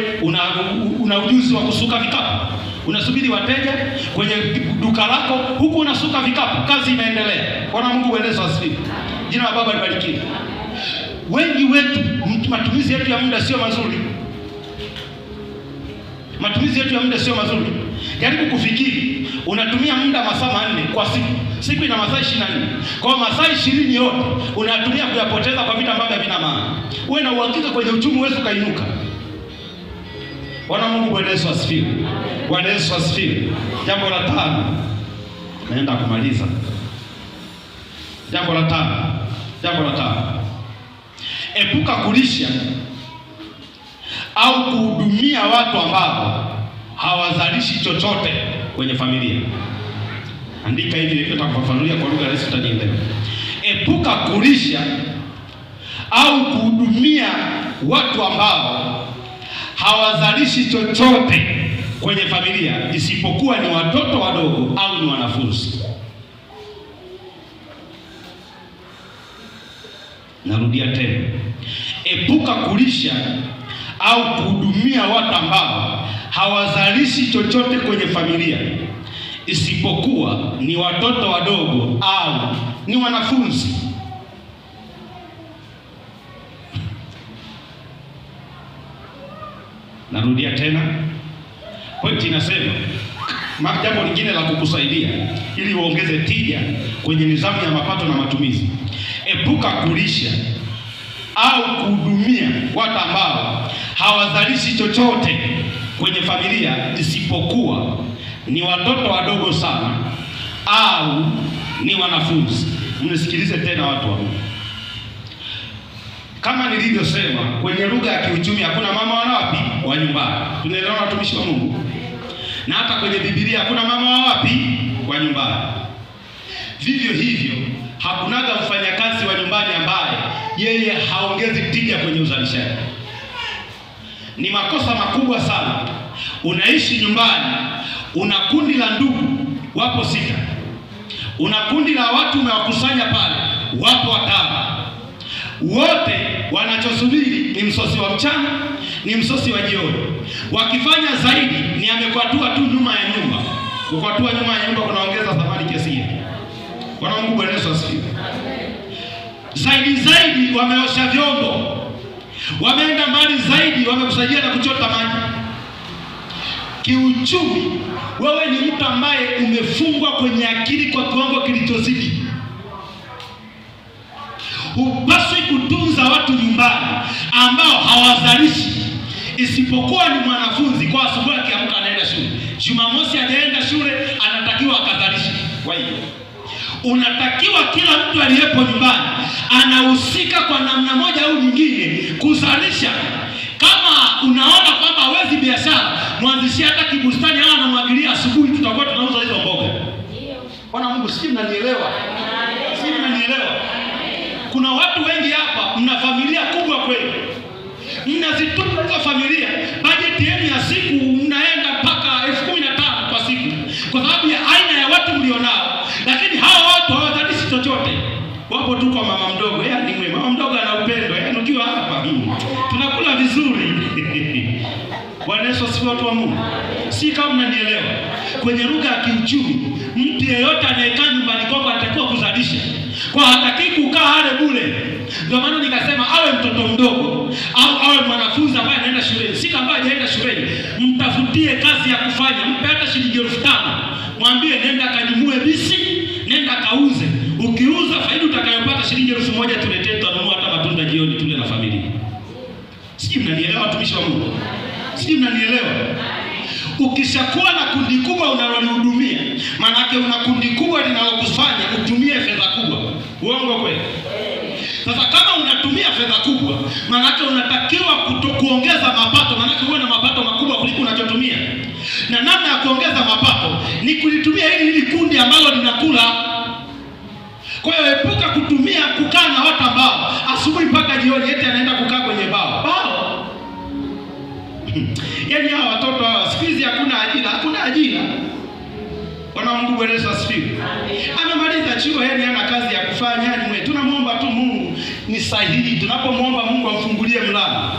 una ujuzi wa kusuka vikapu. Unasubiri wateja kwenye duka lako, huku unasuka vikapu, kazi inaendelea. Bwana Mungu, Bwana Yesu asifiwe. Jina la Baba libarikiwe. Wengi wetu matumizi yetu ya muda sio mazuri. Matumizi yetu ya muda sio mazuri. Jaribu kufikiri, unatumia muda masaa 4 kwa siku. Siku ina masaa 24. Kwa masaa 20 yote unatumia kuyapoteza kwa vitu ambavyo havina maana. Uwe na uhakika kwenye uchumi uweze kainuka. Bwana Mungu, Bwana Yesu asifiwe. Bwana Yesu asifiwe. Jambo la 5. Naenda kumaliza. Jambo la 5. Epuka kulisha au kuhudumia watu ambao hawazalishi chochote kwenye familia. Andika hivi, nitakufafanulia kwa lugha rahisi utanielewa. Epuka kulisha au kuhudumia watu ambao hawazalishi chochote kwenye familia, isipokuwa ni watoto wadogo au ni wanafunzi. Narudia tena. Epuka kulisha au kuhudumia watu ambao hawazalishi chochote kwenye familia, isipokuwa ni watoto wadogo au ni wanafunzi. Narudia tena. Pointi inasema, jambo lingine la kukusaidia ili uongeze tija kwenye nidhamu ya mapato na matumizi. epuka kulisha au kuhudumia watu ambao hawazalishi chochote kwenye familia isipokuwa ni watoto wadogo sana au ni wanafunzi. Mnisikilize tena watu wa Mungu. Kama nilivyosema, kwenye lugha ya kiuchumi hakuna mama wapi wa nyumbani. Tunaelewa watumishi wa Mungu? Na hata kwenye Biblia hakuna mama wapi wa nyumbani. Vivyo hivyo hakunaga mfanyakazi wa nyumbani ambaye yeye haongezi tija kwenye uzalishaji. Ni makosa makubwa sana. Unaishi nyumbani, una kundi la ndugu wapo 6, una kundi la watu umewakusanya pale wapo 5. Wote wanachosubiri ni msosi wa mchana, ni msosi wa jioni. Wakifanya zaidi ni amekwatua tu nyuma ya nyumba. Kukwatua nyuma ya nyumba kunaongeza thamani kiasi gani? Bwana Mungu Bwana Yesu asifiwe. Zaidi wameosha vyombo. Wameenda mbali zaidi, wamekusaidia na kuchota maji. Kiuchumi, wewe ni mtu ambaye umefungwa kwenye akili kwa kiwango kilichozidi. Hupaswi kutunza watu nyumbani ambao hawazalishi, isipokuwa ni mwanafunzi. Kwa asubuhi akiamka anaenda shule, Jumamosi hajaenda shule, anatakiwa akazalishe. Kwa hiyo unatakiwa kila mtu aliyepo nyumbani anahusika kwa namna moja au nyingine kuzalisha. Kama unaona kwamba hawezi biashara, mwanzishie hata kibustani, au anamwagilia asubuhi, tutakuwa tunauza hizo mboga. Bwana Mungu, sisi mnanielewa? Sisi mnanielewa? Kuna watu wengi hapa mna familia kubwa kweli. Mnazitunza hizo familia. Bajeti yenu ya siku mnaenda mpaka 15,000 kwa siku kwa sababu ya aina ya watu mlionao. Lakini hawa watu hawazalishi chochote. Wapo tu kwa mama mdogo. Yaani mama mdogo ana upendo. Yaani ukiwa hapa tunakula vizuri. Bwana Yesu asifiwe watu wa Mungu. Si kama mnanielewa. Kwenye lugha ya kiuchumi, mtu yeyote anayekaa nyumbani kwako anatakiwa kuzalisha. Kwa hataki kukaa hale bure. Ndio maana nikasema awe mtoto mdogo au awe mwanafunzi ambaye anaenda shuleni. Si kama hajaenda shuleni, mtafutie kazi ya kufanya. Mpe hata shilingi 5,000. Mwambie nenda kanunue bisi, nenda kauze. Ukiuza faida utakayopata shilingi 1,000 tuletee, tutanunua hata matunda jioni tule na familia. Sijui mnanielewa watumishi wa Mungu? Sijui mnanielewa? Ukishakuwa na kundi kubwa unalolihudumia, maana yake una kundi kubwa linalokufanya utumie fedha kubwa. Uongo kweli? Sasa kama unatumia fedha kubwa, maana yake unatakiwa kuongeza mapato, maana yake uwe na mapato makubwa kuliko unachotumia. Na namna ya kuongeza mapato ni kulitumia hili kundi ambalo linakula. Kwa hiyo epuka kukaa na watu ambao asubuhi mpaka jioni eti anaenda kukaa kwenye bao. Yaani hawa watoto hawa siku hizi hakuna ajira. Bwana Mungu Bwana Yesu asifiwe. Amemaliza chuo, yaani hana kazi ya kufanya. Yaani tunamwomba tu Mungu ni sahihi. Tunapomwomba Mungu amfungulie mlango.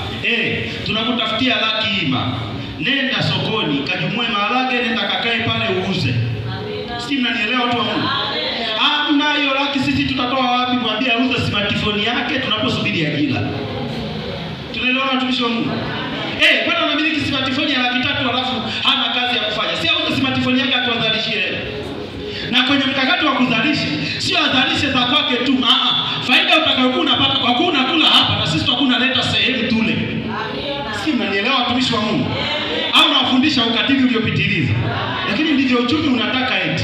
Tunakutafutia laki ima. Nenda sokoni, kajumue maharage, nenda kakae pale uuze. Sisi mnanielewa watu wa Mungu? Hamna hiyo laki, sisi tutatoa wapi? Mwambie auze smartphone yake tunaposubiri ajira. Tunaelewa watumishi wa Mungu? Bwana anamiliki smartphone ya 300,000 alafu hana kazi ya kufanya. Si auze smartphone yake atuadhalishie. Na kwenye mkakati wa kuzalisha, sio azalishe za kwake tu. Faida utakayokuwa unapata kwa kuwa unakula hapa na sisi tutakuwa leta sehemu tule. Si mnanielewa watumishi wa Mungu? Au nawafundisha ukatili uliopitiliza. Lakini ndivyo uchumi unataka eti.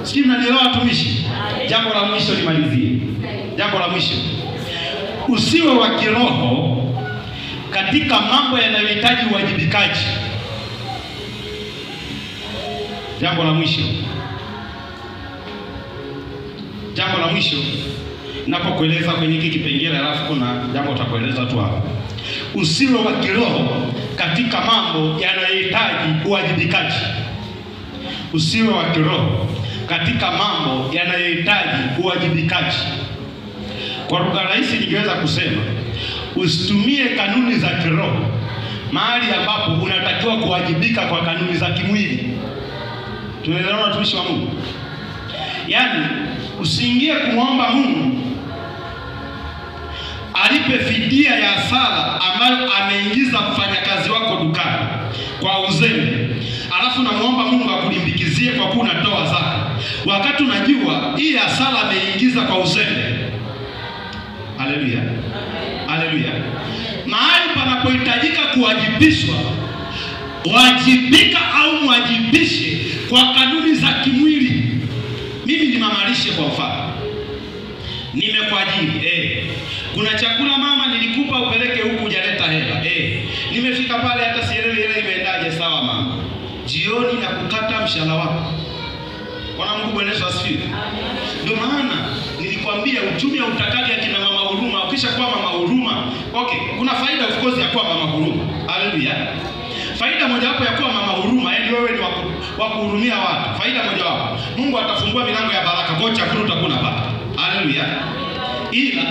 Si mnanielewa watumishi? Jambo la mwisho nimalizie. Jambo la mwisho. Usiwe wa kiroho katika mambo yanayohitaji uwajibikaji. Jambo la mwisho. Jambo la mwisho ninapokueleza kwenye hiki kipengele, alafu kuna jambo utakueleza tu hapa. Usiwe wa kiroho katika mambo yanayohitaji uwajibikaji. Usiwe wa kiroho katika mambo yanayohitaji uwajibikaji. Kwa lugha rahisi ningeweza kusema, usitumie kanuni za kiroho mahali ambapo unatakiwa kuwajibika kwa kanuni za kimwili. Tunaelewana watumishi wa Mungu? Yaani usiingie kumwomba Mungu alipe fidia ya hasara ambayo ameingiza mfanyakazi wako dukani kwa uzembe, alafu namuomba Mungu akulimbikizie kwa kuwa unatoa zaka, wakati unajua hii hasara ameingiza kwa uzembe. Haleluya, haleluya. Mahali panapohitajika kuwajibishwa, wajibika au mwajibishe kwa kanuni za kimwili. Mimi ni mamalishe kwa mfano, nimekuajiri kuna chakula mama nilikupa upeleke huku, hujaleta hela nimefika pale hata sielewi ile imeendaje. Sawa mama, jioni na kukata mshahara wako. Bwana Mungu, Bwana Yesu asifiwe. Ndio maana nilikwambia uchumi hautakaji akina mama huruma. Ukishakuwa mama huruma, okay, kuna faida of course ya kuwa mama huruma. Haleluya. Faida mojawapo ya kuwa mama huruma, yaani wewe ni wa kuhurumia watu. Faida mojawapo, Mungu atafungua milango ya baraka, kwa chakula utakuwa unapata. Haleluya. Ila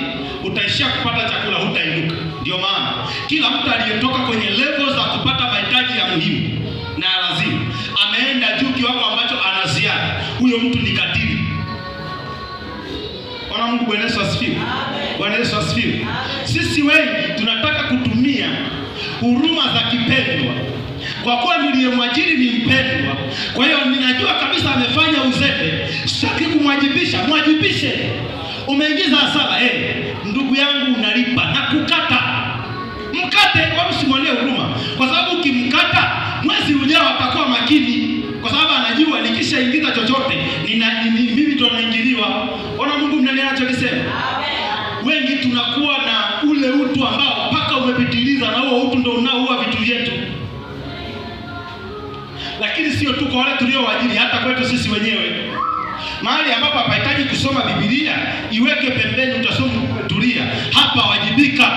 utaishia kupata chakula, hutainuka. Ndio maana kila mtu aliyetoka kwenye level za kupata mahitaji ya muhimu na lazima ameenda juu kiwango ambacho ana ziada, huyo mtu ni katili. Bwana Mungu, Bwana Yesu asifiwe. Bwana Yesu asifiwe. Sisi wengi tunataka kutumia huruma za kipendwa. Kwa kuwa niliyemwajiri ni mpendwa, kwa hiyo ninajua kabisa amefanya uzembe, sitaki kumwajibisha. Mwajibishe. Umeingiza hasara, ndugu yangu, unalipa na kukata. Mkate, kwa msimwonee huruma, kwa sababu ukimkata mwezi ujao atakuwa makini, kwa sababu anajua nikishaingiza chochote mimi ndo naingiliwa. Bwana Mungu, mnanielewa ninachokisema? Wengi tunakuwa na ule utu ambao mpaka umepitiliza, na huo utu ndo unaoua vitu vyetu. Lakini sio tu kwa wale tuliowaajiri, hata kwetu sisi wenyewe. Mahali ambapo hapahitaji kusoma Biblia, iweke pembeni, utasoma tulia. Hapa wajibika.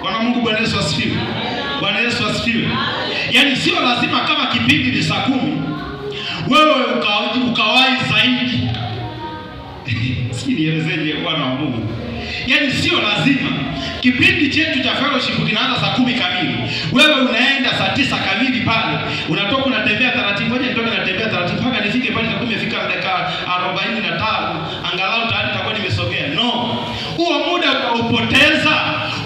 Bwana Mungu, Bwana Yesu asifiwe. Bwana Yesu asifiwe. Yaani sio lazima kama kipindi ni saa 10 wewe ukawahi zaidi. Si nielezeje Bwana wa Mungu? Yaani sio lazima kipindi chetu cha fellowship kinaanza saa 10 kamili, wewe unaenda saa 9 kamili pale, unatoka unatembea taratibu. Ngoja nitoke natembea taratibu mpaka nifike pale, nitakuwa nimefika dakika 45, angalau tayari nitakuwa nimesogea. No, huo muda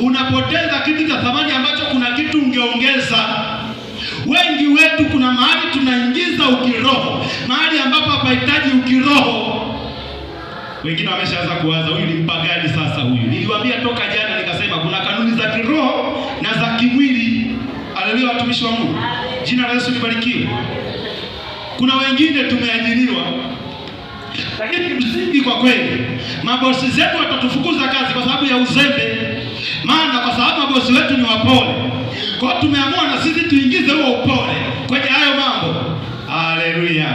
unapoteza kitu cha thamani ambacho kuna kitu ungeongeza. Wengi wetu kuna mahali tunaingiza ukiroho, mahali ambapo hapahitaji ukiroho. Wengine wameshaanza kuwaza, huyu ni mpagani sasa huyu. Niliwaambia toka jana nikasema kuna kanuni za kiroho na za kimwili. Haleluya, watumishi wa Mungu. Jina la Yesu libarikiwe. Kuna wengine tumeajiriwa, lakini msingi kwa kweli mabosi zetu watatufukuza kazi kwa sababu ya uzembe. Maana kwa sababu mabosi wetu ni wapole, kwa hiyo tumeamua na sisi tuingize huo upole kwenye hayo mambo. Haleluya.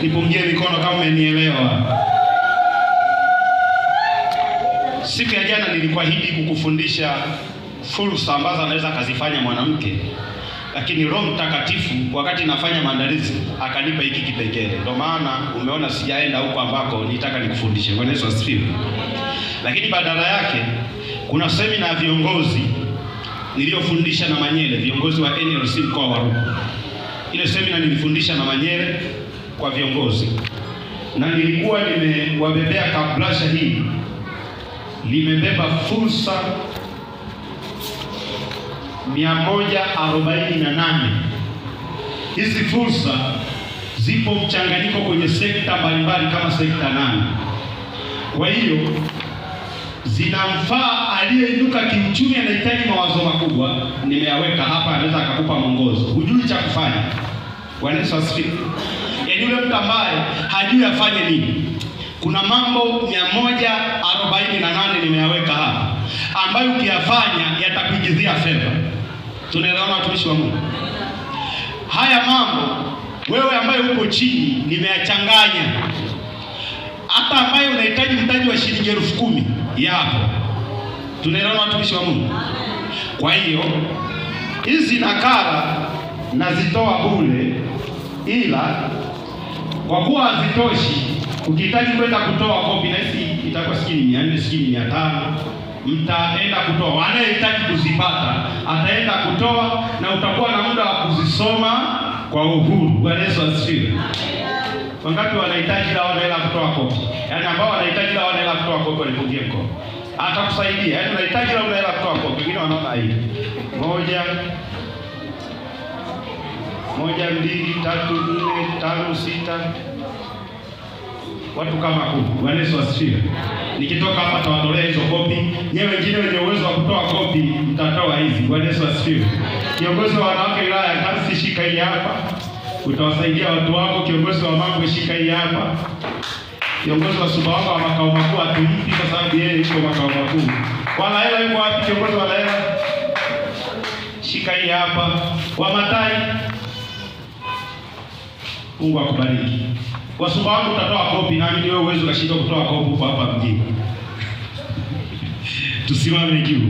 Nipungie mikono kama umenielewa. Siku ya jana nilikuahidi kukufundisha fursa ambazo anaweza kazifanya mwanamke, lakini Roho Mtakatifu wakati nafanya maandalizi akanipa hiki kipengele. Ndio maana umeona sijaenda huko ambako nitaka nikufundishe. Bwana Yesu asifiwe. Lakini badala yake kuna semina ya viongozi niliyofundisha na Manyele, viongozi wa NLC mkoa wa Rukwa. Ile semina nilifundisha na Manyele kwa viongozi, na nilikuwa nimewabebea kabrasha hii, limebeba fursa 148. Hizi fursa zipo mchanganyiko kwenye sekta mbalimbali kama sekta 8. Kwa hiyo zinamfaa aliyeinuka kiuchumi, anahitaji mawazo makubwa. Nimeyaweka hapa, anaweza akakupa mwongozo. Hujui cha kufanya. Bwana Yesu asifiwe. Yaani yule mtu ambaye hajui afanye nini. Kuna mambo 148 nimeyaweka hapa ambayo ukiyafanya yatakuingizia fedha. Tunaelewana watumishi wa Mungu? Haya mambo wewe ambaye uko chini nimeyachanganya. Hata ambaye unahitaji mtaji wa shilingi 10,000 yapo. Tunaelewana watumishi wa Mungu? Kwa hiyo hizi nakala nazitoa bure, ila kwa kuwa hazitoshi, ukihitaji kwenda kutoa kopi na hizi itakuwa shilingi 400, shilingi 500, mtaenda kutoa. Anayehitaji kuzipata ataenda kutoa na utakuwa na muda wa kuzisoma kwa uhuru. Bwana Yesu asifiwe. Wangapi wanahitaji la wanaela kutoa kopi? Yaani ambao wanahitaji la wanaela kutoa kopi walipungie mkono. Atakusaidia. Yaani unahitaji la wanaela kutoa kopi. Wengine wanaona hii. 1 2 3 4 5 6. Watu kama 10. Bwana Yesu asifiwe. Nikitoka hapa tawatolea hizo kopi. Nyewe wengine wenye uwezo wa kutoa kopi mtatoa hizi. Bwana Yesu asifiwe. Kiongozi wa wanawake wilaya ya Kasi, shika hii hapa. Utawasaidia watu wako. Kiongozi wa mambo, shika hii hapa. Kiongozi wa Sumbawanga wa makao makuu atumpi kwa sababu yeye yuko makao makuu. Walaela yuko wapi kiongozi wa Walaela? Shika hii hapa. Wa Matai, Mungu akubariki. Wa Sumbawanga utatoa kopi, na mimi wewe uwezo ukashindwa kutoa kopi kwa hapa mjini. Tusimame juu.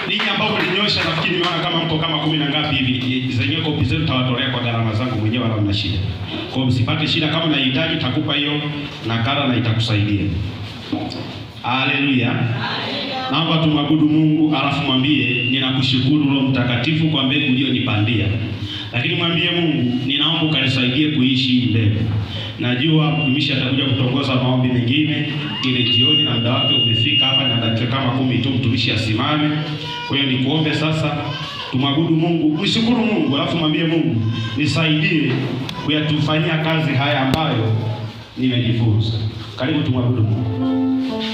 Ninyi ambao mlinyosha, nafikiri nimeona kama mko kama 10 na ngapi hivi. Zenyewe kopi zenu tawatolea kwa gharama zangu mwenyewe, wala mna shida. Kwa hiyo msipate shida, kama unahitaji takupa hiyo nakala na itakusaidia. Haleluya. Naomba tumwabudu Mungu, alafu mwambie ninakushukuru Roho Mtakatifu kwa mbegu uliyonipandia. Lakini mwambie Mungu, ninaomba ukanisaidie kuishi hii mbegu. Najua mtumishi atakuja kutongoza maombi mengine ile jioni, na muda wake umefika hapa, na dakika kama 10 tu mtumishi asimame. Kwa hiyo nikuombe sasa tumwabudu Mungu, mshukuru Mungu, alafu mwambie Mungu nisaidie kuyatufanyia kazi haya ambayo nimejifunza. Karibu tumwabudu Mungu.